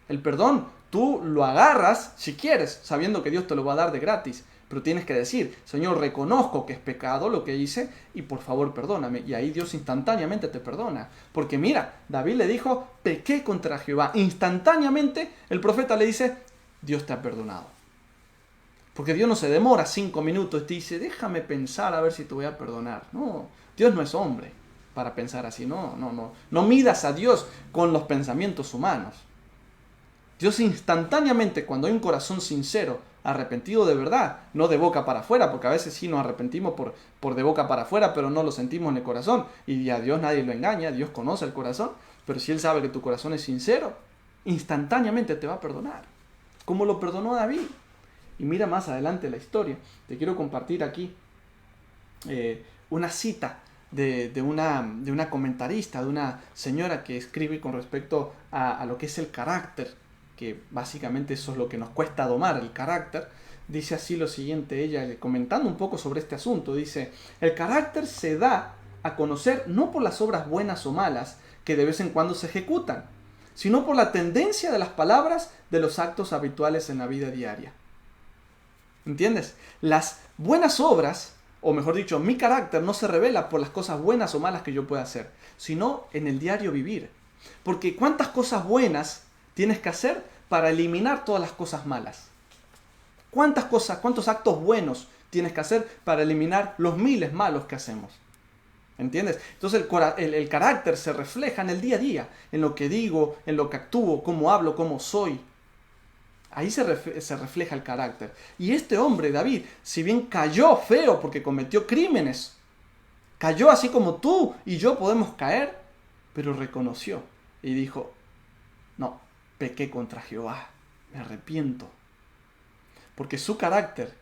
El perdón tú lo agarras si quieres, sabiendo que Dios te lo va a dar de gratis, pero tienes que decir, Señor, reconozco que es pecado lo que hice y por favor perdóname. Y ahí Dios instantáneamente te perdona. Porque mira, David le dijo, pequé contra Jehová. Instantáneamente el profeta le dice, Dios te ha perdonado. Porque Dios no se demora 5 minutos y te dice, déjame pensar a ver si te voy a perdonar. No, Dios no es hombre para pensar así. No midas a Dios con los pensamientos humanos. Dios instantáneamente, cuando hay un corazón sincero, arrepentido de verdad, no de boca para afuera, porque a veces sí nos arrepentimos por de boca para afuera, pero no lo sentimos en el corazón, y a Dios nadie lo engaña, Dios conoce el corazón, pero si Él sabe que tu corazón es sincero, instantáneamente te va a perdonar, como lo perdonó a David. Y mira más adelante la historia, te quiero compartir aquí una cita de una comentarista, de una señora que escribe con respecto a lo que es el carácter, que básicamente eso es lo que nos cuesta domar, el carácter. Dice así lo siguiente, ella comentando un poco sobre este asunto, dice, el carácter se da a conocer no por las obras buenas o malas que de vez en cuando se ejecutan, sino por la tendencia de las palabras de los actos habituales en la vida diaria. ¿Entiendes? Las buenas obras, o mejor dicho, mi carácter no se revela por las cosas buenas o malas que yo pueda hacer, sino en el diario vivir. Porque ¿cuántas cosas buenas tienes que hacer para eliminar todas las cosas malas? ¿Cuántos actos buenos tienes que hacer para eliminar los miles malos que hacemos? ¿Entiendes? Entonces el carácter se refleja en el día a día, en lo que digo, en lo que actúo, cómo hablo, cómo soy. Ahí se refleja el carácter. Y este hombre, David, si bien cayó feo porque cometió crímenes, cayó así como tú y yo podemos caer, pero reconoció y dijo, no, pequé contra Jehová, me arrepiento. Porque su carácter,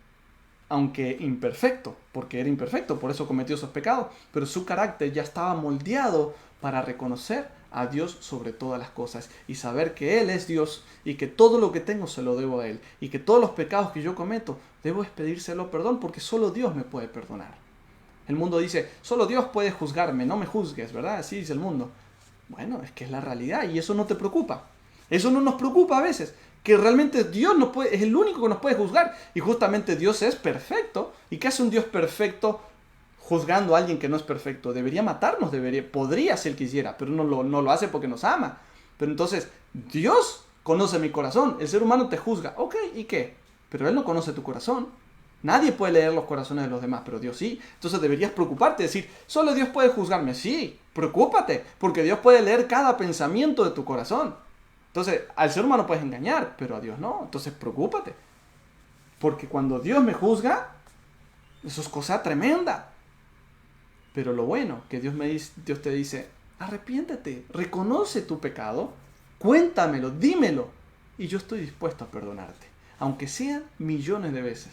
aunque imperfecto, porque era imperfecto, por eso cometió esos pecados, pero su carácter ya estaba moldeado para reconocer a Dios sobre todas las cosas y saber que Él es Dios y que todo lo que tengo se lo debo a Él y que todos los pecados que yo cometo debo pedírselo perdón porque solo Dios me puede perdonar. El mundo dice, solo Dios puede juzgarme, no me juzgues, ¿verdad? Así dice el mundo. Bueno, es que es la realidad y eso no te preocupa. Eso no nos preocupa a veces, que realmente Dios es el único que nos puede juzgar y justamente Dios es perfecto. ¿Y qué hace un Dios perfecto juzgando a alguien que no es perfecto? Debería matarnos, podría si Él quisiera, pero no lo hace porque nos ama. Pero entonces, Dios conoce mi corazón, el ser humano te juzga, ok, ¿y qué? Pero Él no conoce tu corazón. Nadie puede leer los corazones de los demás, pero Dios sí. Entonces deberías preocuparte, decir, solo Dios puede juzgarme. Sí, preocúpate, porque Dios puede leer cada pensamiento de tu corazón. Entonces, al ser humano puedes engañar, pero a Dios no. Entonces preocúpate, porque cuando Dios me juzga, eso es cosa tremenda. Pero lo bueno que Dios te dice, arrepiéntete, reconoce tu pecado, cuéntamelo, dímelo, y yo estoy dispuesto a perdonarte, aunque sean millones de veces,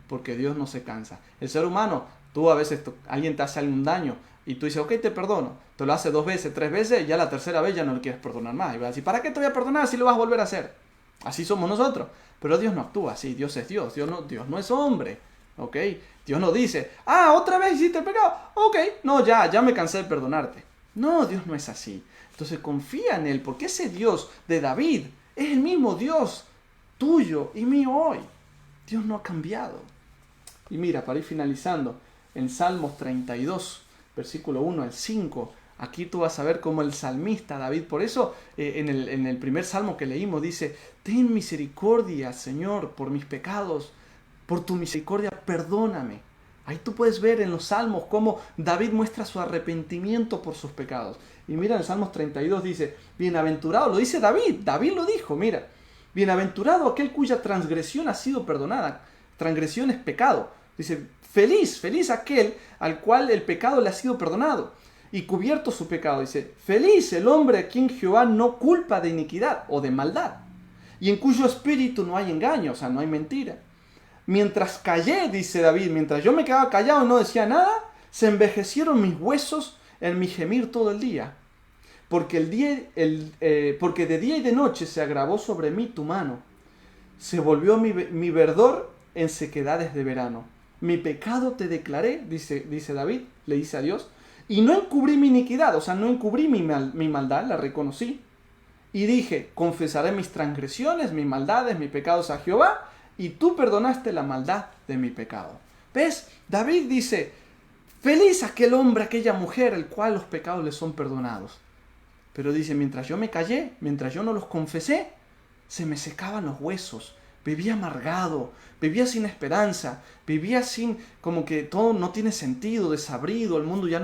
porque Dios no se cansa. El ser humano, tú a veces, alguien te hace algún daño, y tú dices, ok, te perdono, te lo hace 2 veces, 3 veces, y ya la tercera vez ya no le quieres perdonar más, y vas a decir, ¿para qué te voy a perdonar si lo vas a volver a hacer? Así somos nosotros, pero Dios no actúa así, Dios es Dios, Dios no es hombre. ¿Ok? Dios no dice, otra vez hiciste el pecado, ok, no, ya me cansé de perdonarte. No, Dios no es así. Entonces confía en Él, porque ese Dios de David es el mismo Dios tuyo y mío hoy. Dios no ha cambiado. Y mira, para ir finalizando, en Salmos 32, versículo 1 al 5, aquí tú vas a ver cómo el salmista David, por eso en el primer salmo que leímos dice, ten misericordia, Señor, por mis pecados, por tu misericordia, perdóname. Ahí tú puedes ver en los salmos cómo David muestra su arrepentimiento por sus pecados. Y mira, en Salmos 32 dice, bienaventurado, lo dice David lo dijo, mira, bienaventurado aquel cuya transgresión ha sido perdonada. Transgresión es pecado. Dice, feliz aquel al cual el pecado le ha sido perdonado y cubierto su pecado. Dice, feliz el hombre a quien Jehová no culpa de iniquidad o de maldad y en cuyo espíritu no hay engaño, o sea, no hay mentira. Mientras callé, dice David, mientras yo me quedaba callado y no decía nada, se envejecieron mis huesos en mi gemir todo el día. Porque porque de día y de noche se agravó sobre mí tu mano. Se volvió mi verdor en sequedades de verano. Mi pecado te declaré, dice David, le dice a Dios, y no encubrí mi iniquidad, o sea, no encubrí mi maldad, la reconocí. Y dije, confesaré mis transgresiones, mis maldades, mis pecados a Jehová, y tú perdonaste la maldad de mi pecado. ¿Ves? David dice, feliz aquel hombre, aquella mujer, el cual los pecados le son perdonados. Pero dice, mientras yo me callé, mientras yo no los confesé, se me secaban los huesos. Vivía amargado, vivía sin esperanza, vivía sin, como que todo no tiene sentido, desabrido, el mundo ya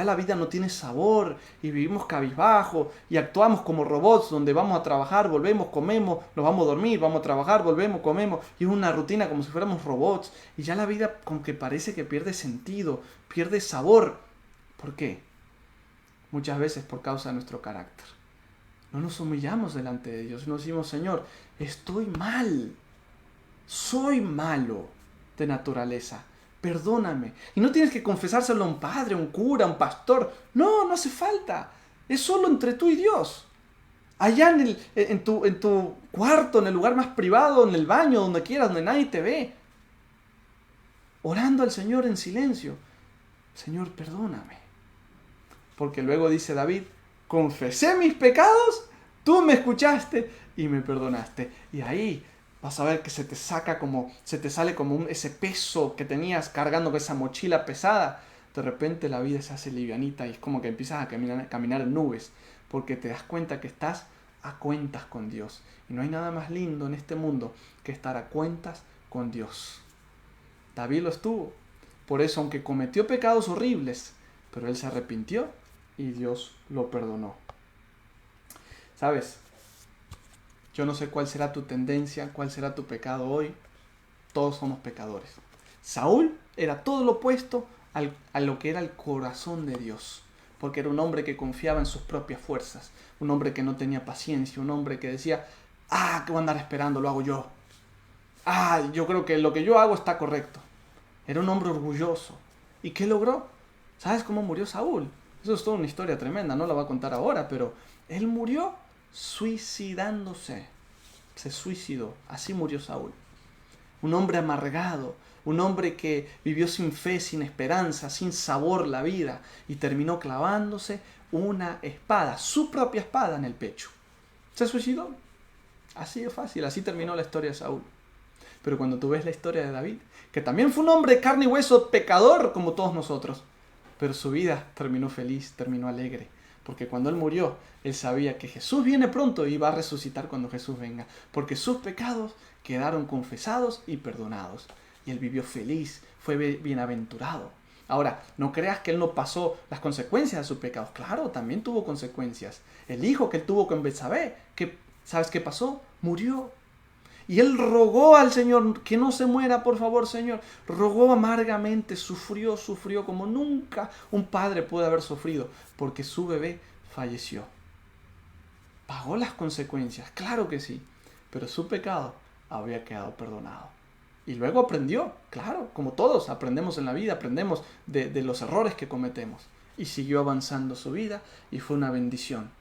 la vida no tiene sabor y vivimos cabizbajo y actuamos como robots donde vamos a trabajar, volvemos, comemos, nos vamos a dormir, vamos a trabajar, volvemos, comemos y es una rutina como si fuéramos robots y ya la vida como que parece que pierde sentido, pierde sabor. ¿Por qué? Muchas veces por causa de nuestro carácter. No nos humillamos delante de Dios, no decimos, Señor, estoy mal, soy malo de naturaleza, perdóname. Y no tienes que confesárselo a un padre, a un cura, a un pastor, no hace falta, es solo entre tú y Dios. Allá en tu cuarto, en el lugar más privado, en el baño, donde quieras, donde nadie te ve, orando al Señor en silencio, Señor, perdóname. Porque luego dice David, confesé mis pecados, tú me escuchaste y me perdonaste. Y ahí vas a ver que se te sale como ese peso que tenías cargando con esa mochila pesada. De repente la vida se hace livianita y es como que empiezas a caminar en nubes. Porque te das cuenta que estás a cuentas con Dios. Y no hay nada más lindo en este mundo que estar a cuentas con Dios. David lo estuvo. Por eso, aunque cometió pecados horribles, pero él se arrepintió y Dios lo perdonó. ¿Sabes? Yo no sé cuál será tu tendencia, cuál será tu pecado hoy. Todos somos pecadores. Saúl era todo lo opuesto a lo que era el corazón de Dios, porque era un hombre que confiaba en sus propias fuerzas, un hombre que no tenía paciencia, un hombre que decía, ¿qué voy a andar esperando? Lo hago yo. Yo creo que lo que yo hago está correcto. Era un hombre orgulloso. ¿Y qué logró? ¿Sabes cómo murió Saúl? Eso es toda una historia tremenda, no la voy a contar ahora, pero él murió suicidándose. Se suicidó. Así murió Saúl. Un hombre amargado, un hombre que vivió sin fe, sin esperanza, sin sabor la vida y terminó clavándose una espada, su propia espada en el pecho. Se suicidó. Así de fácil, así terminó la historia de Saúl. Pero cuando tú ves la historia de David, que también fue un hombre de carne y hueso, pecador como todos nosotros, pero su vida terminó feliz, terminó alegre, porque cuando él murió, él sabía que Jesús viene pronto y va a resucitar cuando Jesús venga, porque sus pecados quedaron confesados y perdonados, y él vivió feliz, fue bienaventurado. Ahora, no creas que él no pasó las consecuencias de sus pecados. Claro, también tuvo consecuencias. El hijo que él tuvo con Betsabé, ¿sabes qué pasó? Murió. Y él rogó al Señor que no se muera, por favor, Señor. Rogó amargamente, sufrió como nunca un padre puede haber sufrido, porque su bebé falleció. Pagó las consecuencias, claro que sí, pero su pecado había quedado perdonado. Y luego aprendió, claro, como todos aprendemos en la vida, aprendemos de los errores que cometemos. Y siguió avanzando su vida y fue una bendición.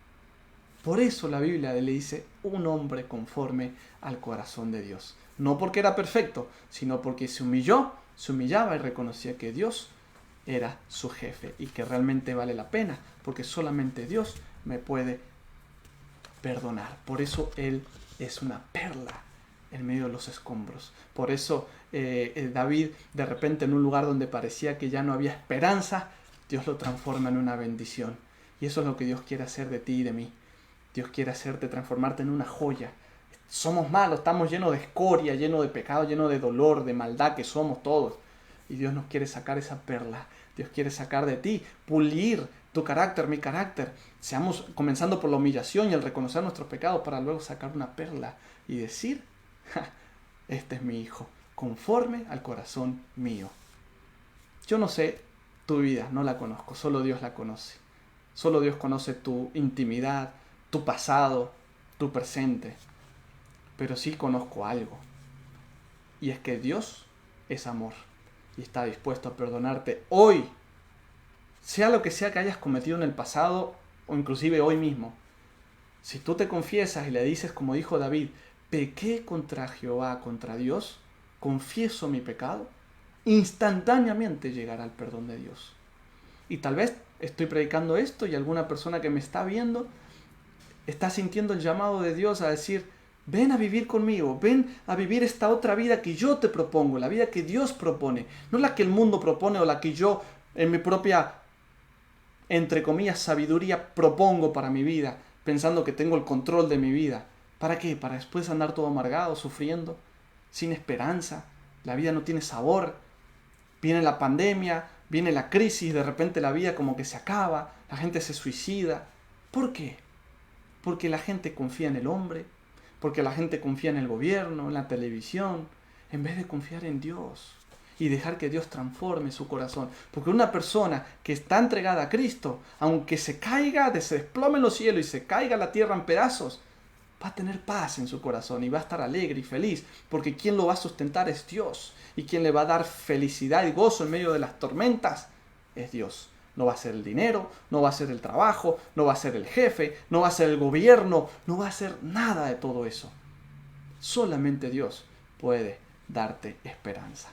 Por eso la Biblia le dice un hombre conforme al corazón de Dios. No porque era perfecto, sino porque se humillaba y reconocía que Dios era su jefe y que realmente vale la pena, porque solamente Dios me puede perdonar. Por eso Él es una perla en medio de los escombros. Por eso David, de repente en un lugar donde parecía que ya no había esperanza, Dios lo transforma en una bendición. Y eso es lo que Dios quiere hacer de ti y de mí. Dios quiere hacerte, transformarte en una joya. Somos malos, estamos llenos de escoria, llenos de pecado, llenos de dolor, de maldad que somos todos. Y Dios nos quiere sacar esa perla. Dios quiere sacar de ti, pulir tu carácter, mi carácter. Seamos comenzando por la humillación y el reconocer nuestros pecados para luego sacar una perla y decir, este es mi hijo, conforme al corazón mío. Yo no sé tu vida, no la conozco, solo Dios la conoce. Solo Dios conoce tu intimidad, tu pasado, tu presente. Pero sí conozco algo. Y es que Dios es amor. Y está dispuesto a perdonarte hoy. Sea lo que sea que hayas cometido en el pasado o inclusive hoy mismo. Si tú te confiesas y le dices como dijo David, pequé contra Jehová, contra Dios, confieso mi pecado, instantáneamente llegará el perdón de Dios. Y tal vez estoy predicando esto y alguna persona que me está viendo está sintiendo el llamado de Dios a decir, ven a vivir conmigo, ven a vivir esta otra vida que yo te propongo, la vida que Dios propone, no la que el mundo propone o la que yo en mi propia, entre comillas, sabiduría propongo para mi vida, pensando que tengo el control de mi vida. ¿Para qué? Para después andar todo amargado, sufriendo, sin esperanza, la vida no tiene sabor, viene la pandemia, viene la crisis, de repente la vida como que se acaba, la gente se suicida. ¿Por qué? Porque la gente confía en el hombre, porque la gente confía en el gobierno, en la televisión, en vez de confiar en Dios y dejar que Dios transforme su corazón. Porque una persona que está entregada a Cristo, aunque se caiga, se desplome en los cielos y se caiga la tierra en pedazos, va a tener paz en su corazón y va a estar alegre y feliz, porque quien lo va a sustentar es Dios, y quien le va a dar felicidad y gozo en medio de las tormentas es Dios. No va a ser el dinero, no va a ser el trabajo, no va a ser el jefe, no va a ser el gobierno, no va a ser nada de todo eso. Solamente Dios puede darte esperanza.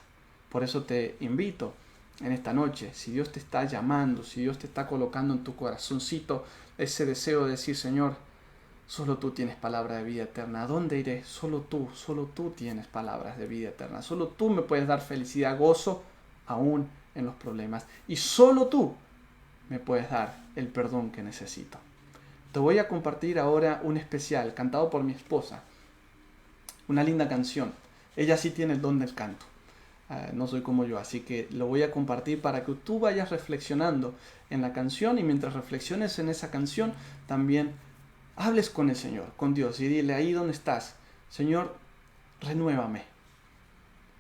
Por eso te invito en esta noche, si Dios te está llamando, si Dios te está colocando en tu corazoncito ese deseo de decir, Señor, solo tú tienes palabra de vida eterna. ¿A dónde iré? Solo tú tienes palabras de vida eterna. Solo tú me puedes dar felicidad, gozo, aún en los problemas. Y solo tú me puedes dar el perdón que necesito. Te voy a compartir ahora un especial cantado por mi esposa. Una linda canción. Ella sí tiene el don del canto. No soy como yo, así que lo voy a compartir para que tú vayas reflexionando en la canción y mientras reflexiones en esa canción también hables con el Señor, con Dios, y dile ahí donde estás: Señor, renuévame.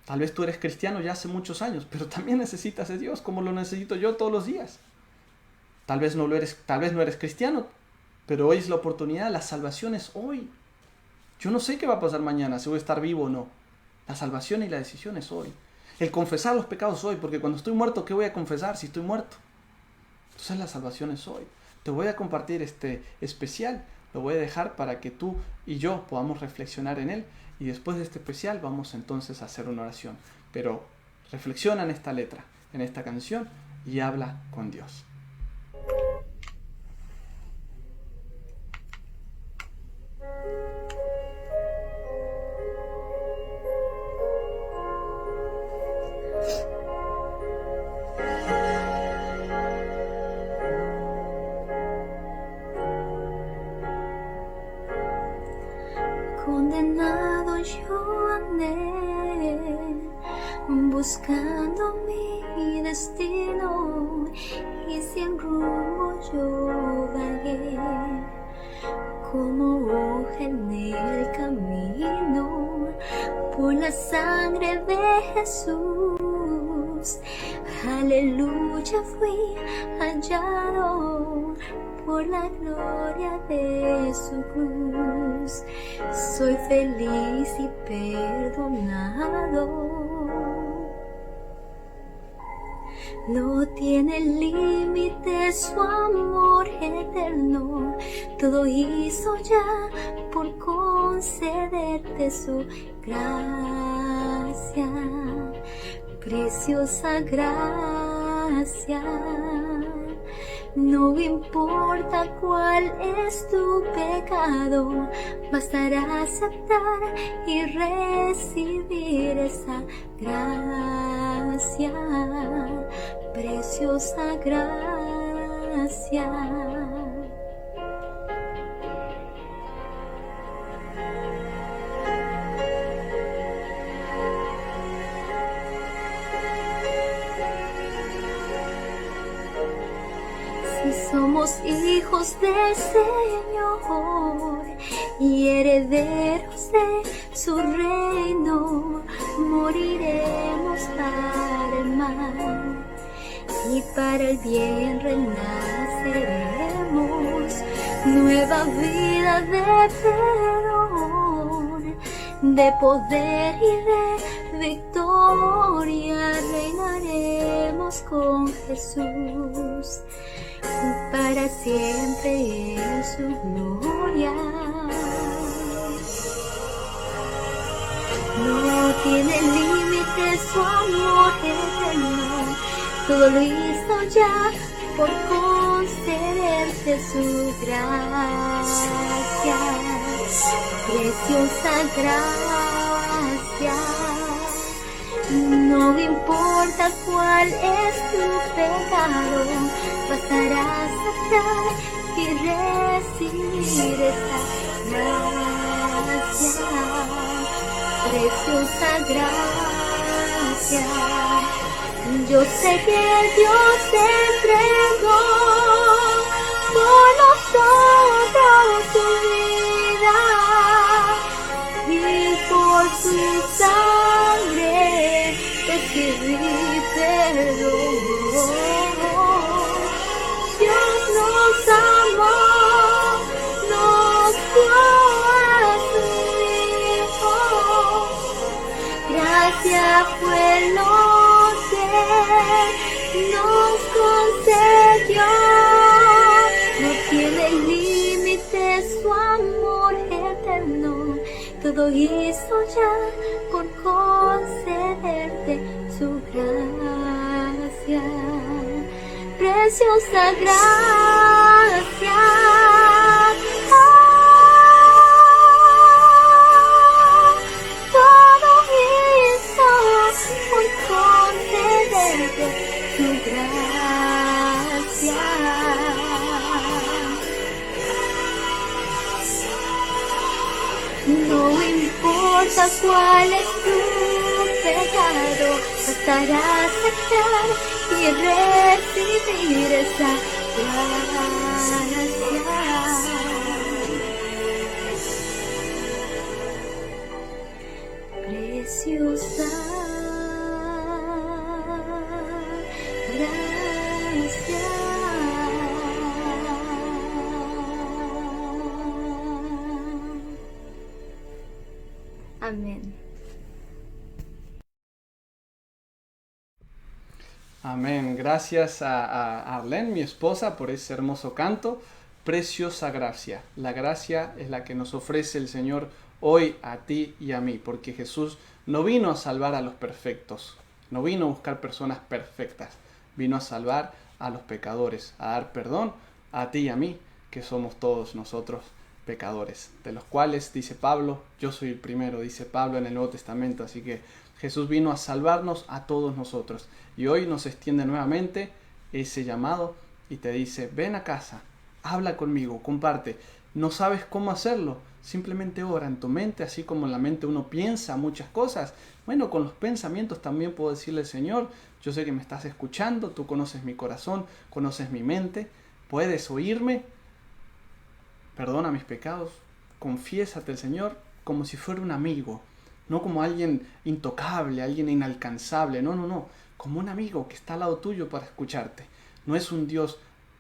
Tal vez tú eres cristiano ya hace muchos años, pero también necesitas de Dios como lo necesito yo todos los días. Tal vez no eres cristiano, pero hoy es la oportunidad. La salvación es hoy. Yo no sé qué va a pasar mañana, si voy a estar vivo o no. La salvación y la decisión es hoy. El confesar los pecados hoy, porque cuando estoy muerto, ¿qué voy a confesar si estoy muerto? Entonces la salvación es hoy. Te voy a compartir este especial, lo voy a dejar para que tú y yo podamos reflexionar en él, y después de este especial vamos entonces a hacer una oración. Pero reflexiona en esta letra, en esta canción, y habla con Dios. Condenado yo andé, buscando mi destino, y sin rumbo yo vagué, como hoja en el camino, por la sangre de Jesús. Aleluya, fui hallado por la gloria de su cruz. Soy feliz y perdonado. No tiene límite su amor eterno. Todo hizo ya por concederte su gracia. Preciosa gracia. No importa cuál es tu pecado, bastará aceptar y recibir esa gracia, preciosa gracia. Somos hijos del Señor y herederos de su reino, moriremos para el mal y para el bien renaceremos. Nueva vida de perdón, de poder y de victoria, reinaremos con Jesús para siempre en su gloria. No tiene límites su amor eterno, todo lo hizo ya por concederte su gracia, preciosa gracia. No importa cuál es tu pecado, bastará aceptar y recibir esa gracia, preciosa gracia. Yo sé que Dios se entregó por nosotros su vida, y por su sangre recibí perdón. Dios nos amó, nos dio a su Hijo. Gracia fue lo que nos concedió. No tiene límites su amor eterno. Todo hizo ya por concederte su gracia. Preciosa gracia. Todo hizo por concederte su gracia. No importa cuál es tu pecado, bastará aceptar y recibir esa gracia. preciosa gracia. Amén. Amén. Gracias a Arlene, mi esposa, por ese hermoso canto. Preciosa gracia. La gracia es la que nos ofrece el Señor hoy a ti y a mí, porque Jesús no vino a salvar a los perfectos, no vino a buscar personas perfectas, vino a salvar a los pecadores, a dar perdón a ti y a mí, que somos todos nosotros pecadores, de los cuales, dice Pablo, yo soy el primero, dice Pablo en el Nuevo Testamento. Así que Jesús vino a salvarnos a todos nosotros, y hoy nos extiende nuevamente ese llamado y te dice: ven a casa, habla conmigo, comparte. No sabes cómo hacerlo, simplemente ora en tu mente, así como en la mente uno piensa muchas cosas. Bueno, con los pensamientos también puedo decirle: Señor, yo sé que me estás escuchando, tú conoces mi corazón, conoces mi mente, puedes oírme, perdona mis pecados, confiésate al Señor como si fuera un amigo, no como alguien intocable, alguien inalcanzable, no, como un amigo que está al lado tuyo para escucharte. No es un Dios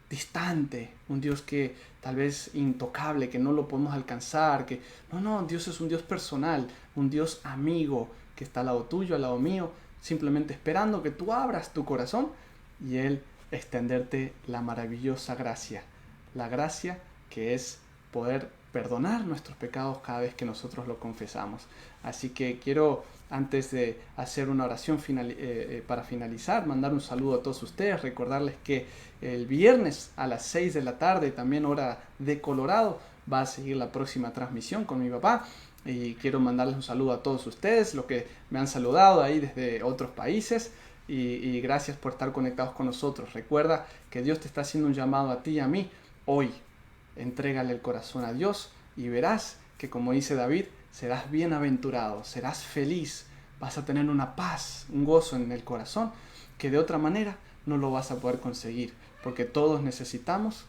distante, un Dios que tal vez intocable, que no lo podemos alcanzar, no, Dios es un Dios personal, un Dios amigo que está al lado tuyo, al lado mío, simplemente esperando que tú abras tu corazón y Él extenderte la maravillosa gracia, la gracia que es poder perdonar nuestros pecados cada vez que nosotros lo confesamos. Así que quiero, antes de hacer una oración para finalizar, mandar un saludo a todos ustedes, recordarles que el viernes a las 6 de la tarde, también hora de Colorado, va a seguir la próxima transmisión con mi papá. Y quiero mandarles un saludo a todos ustedes, los que me han saludado ahí desde otros países. Y gracias por estar conectados con nosotros. Recuerda que Dios te está haciendo un llamado a ti y a mí hoy. Entrégale el corazón a Dios y verás que, como dice David, serás bienaventurado, serás feliz, vas a tener una paz, un gozo en el corazón que de otra manera no lo vas a poder conseguir, porque todos necesitamos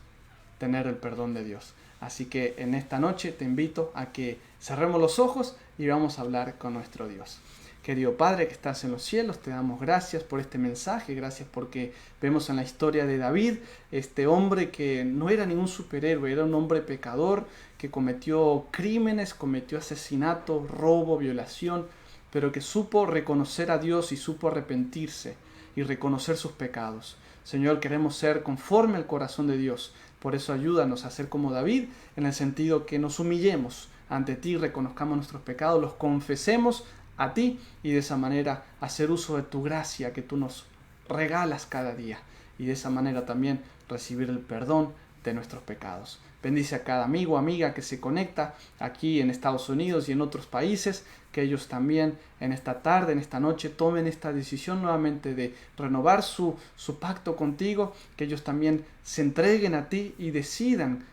tener el perdón de Dios. Así que en esta noche te invito a que cerremos los ojos y vamos a hablar con nuestro Dios. Querido Padre que estás en los cielos, te damos gracias por este mensaje, gracias porque vemos en la historia de David, este hombre que no era ningún superhéroe, era un hombre pecador que cometió crímenes, cometió asesinato, robo, violación, pero que supo reconocer a Dios y supo arrepentirse y reconocer sus pecados. Señor, queremos ser conforme al corazón de Dios, por eso ayúdanos a ser como David, en el sentido que nos humillemos ante ti, reconozcamos nuestros pecados, los confesemos a ti y de esa manera hacer uso de tu gracia que tú nos regalas cada día y de esa manera también recibir el perdón de nuestros pecados. Bendice a cada amigo o amiga que se conecta aquí en Estados Unidos y en otros países, que ellos también en esta tarde, en esta noche, tomen esta decisión nuevamente de renovar su pacto contigo, que ellos también se entreguen a ti y decidan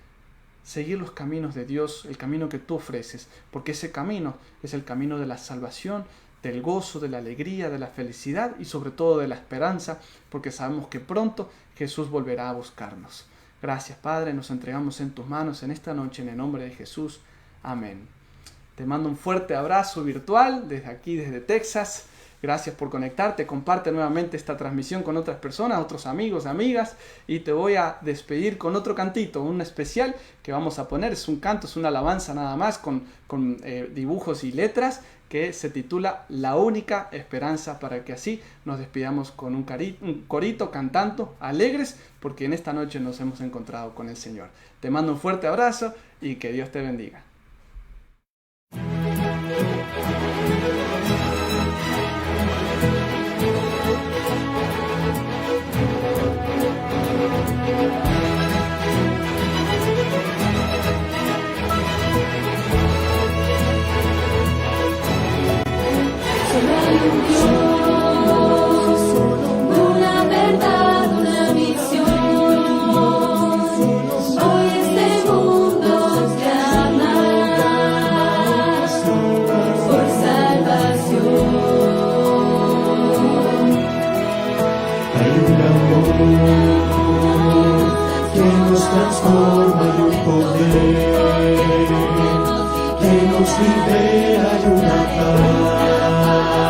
seguir los caminos de Dios, el camino que tú ofreces, porque ese camino es el camino de la salvación, del gozo, de la alegría, de la felicidad y sobre todo de la esperanza, porque sabemos que pronto Jesús volverá a buscarnos. Gracias, Padre, nos entregamos en tus manos en esta noche en el nombre de Jesús. Amén. Te mando un fuerte abrazo virtual desde aquí, desde Texas. Gracias por conectarte, comparte nuevamente esta transmisión con otras personas, otros amigos, amigas, y te voy a despedir con otro cantito, un especial que vamos a poner, es un canto, es una alabanza nada más con dibujos y letras que se titula La Única Esperanza, para que así nos despidamos con un corito cantando alegres, porque en esta noche nos hemos encontrado con el Señor. Te mando un fuerte abrazo y que Dios te bendiga. Una verdad, una misión. Hoy este mundo clama por salvación. Hay un amor que nos transforma y un poder que nos libera y una paz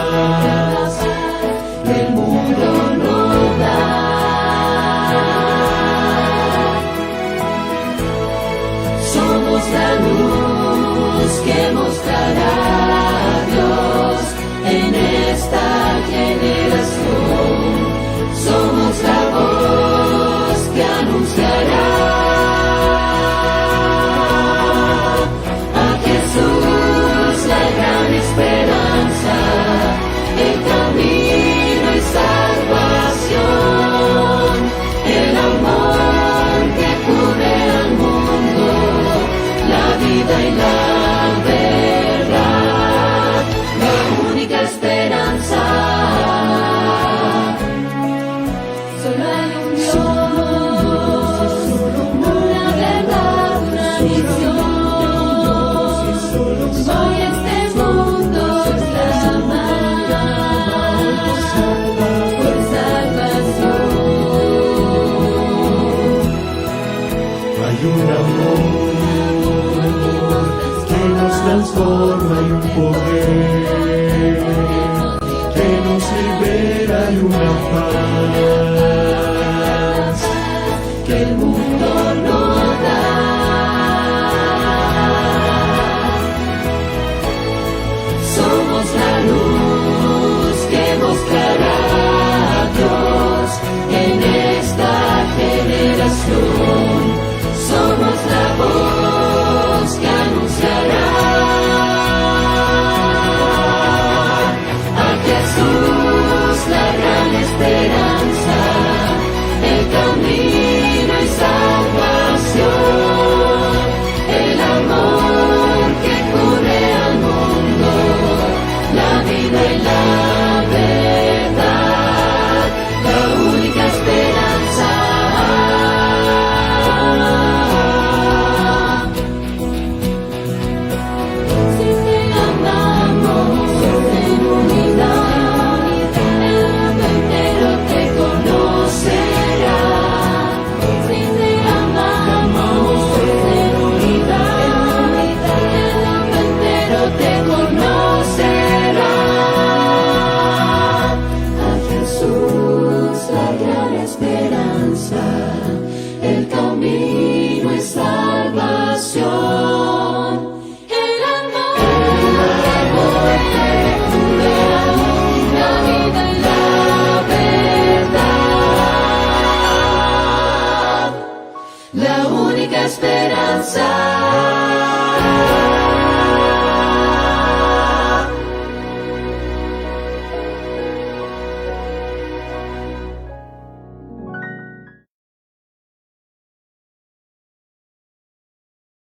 transforma, hay un poder que nos libera y una paz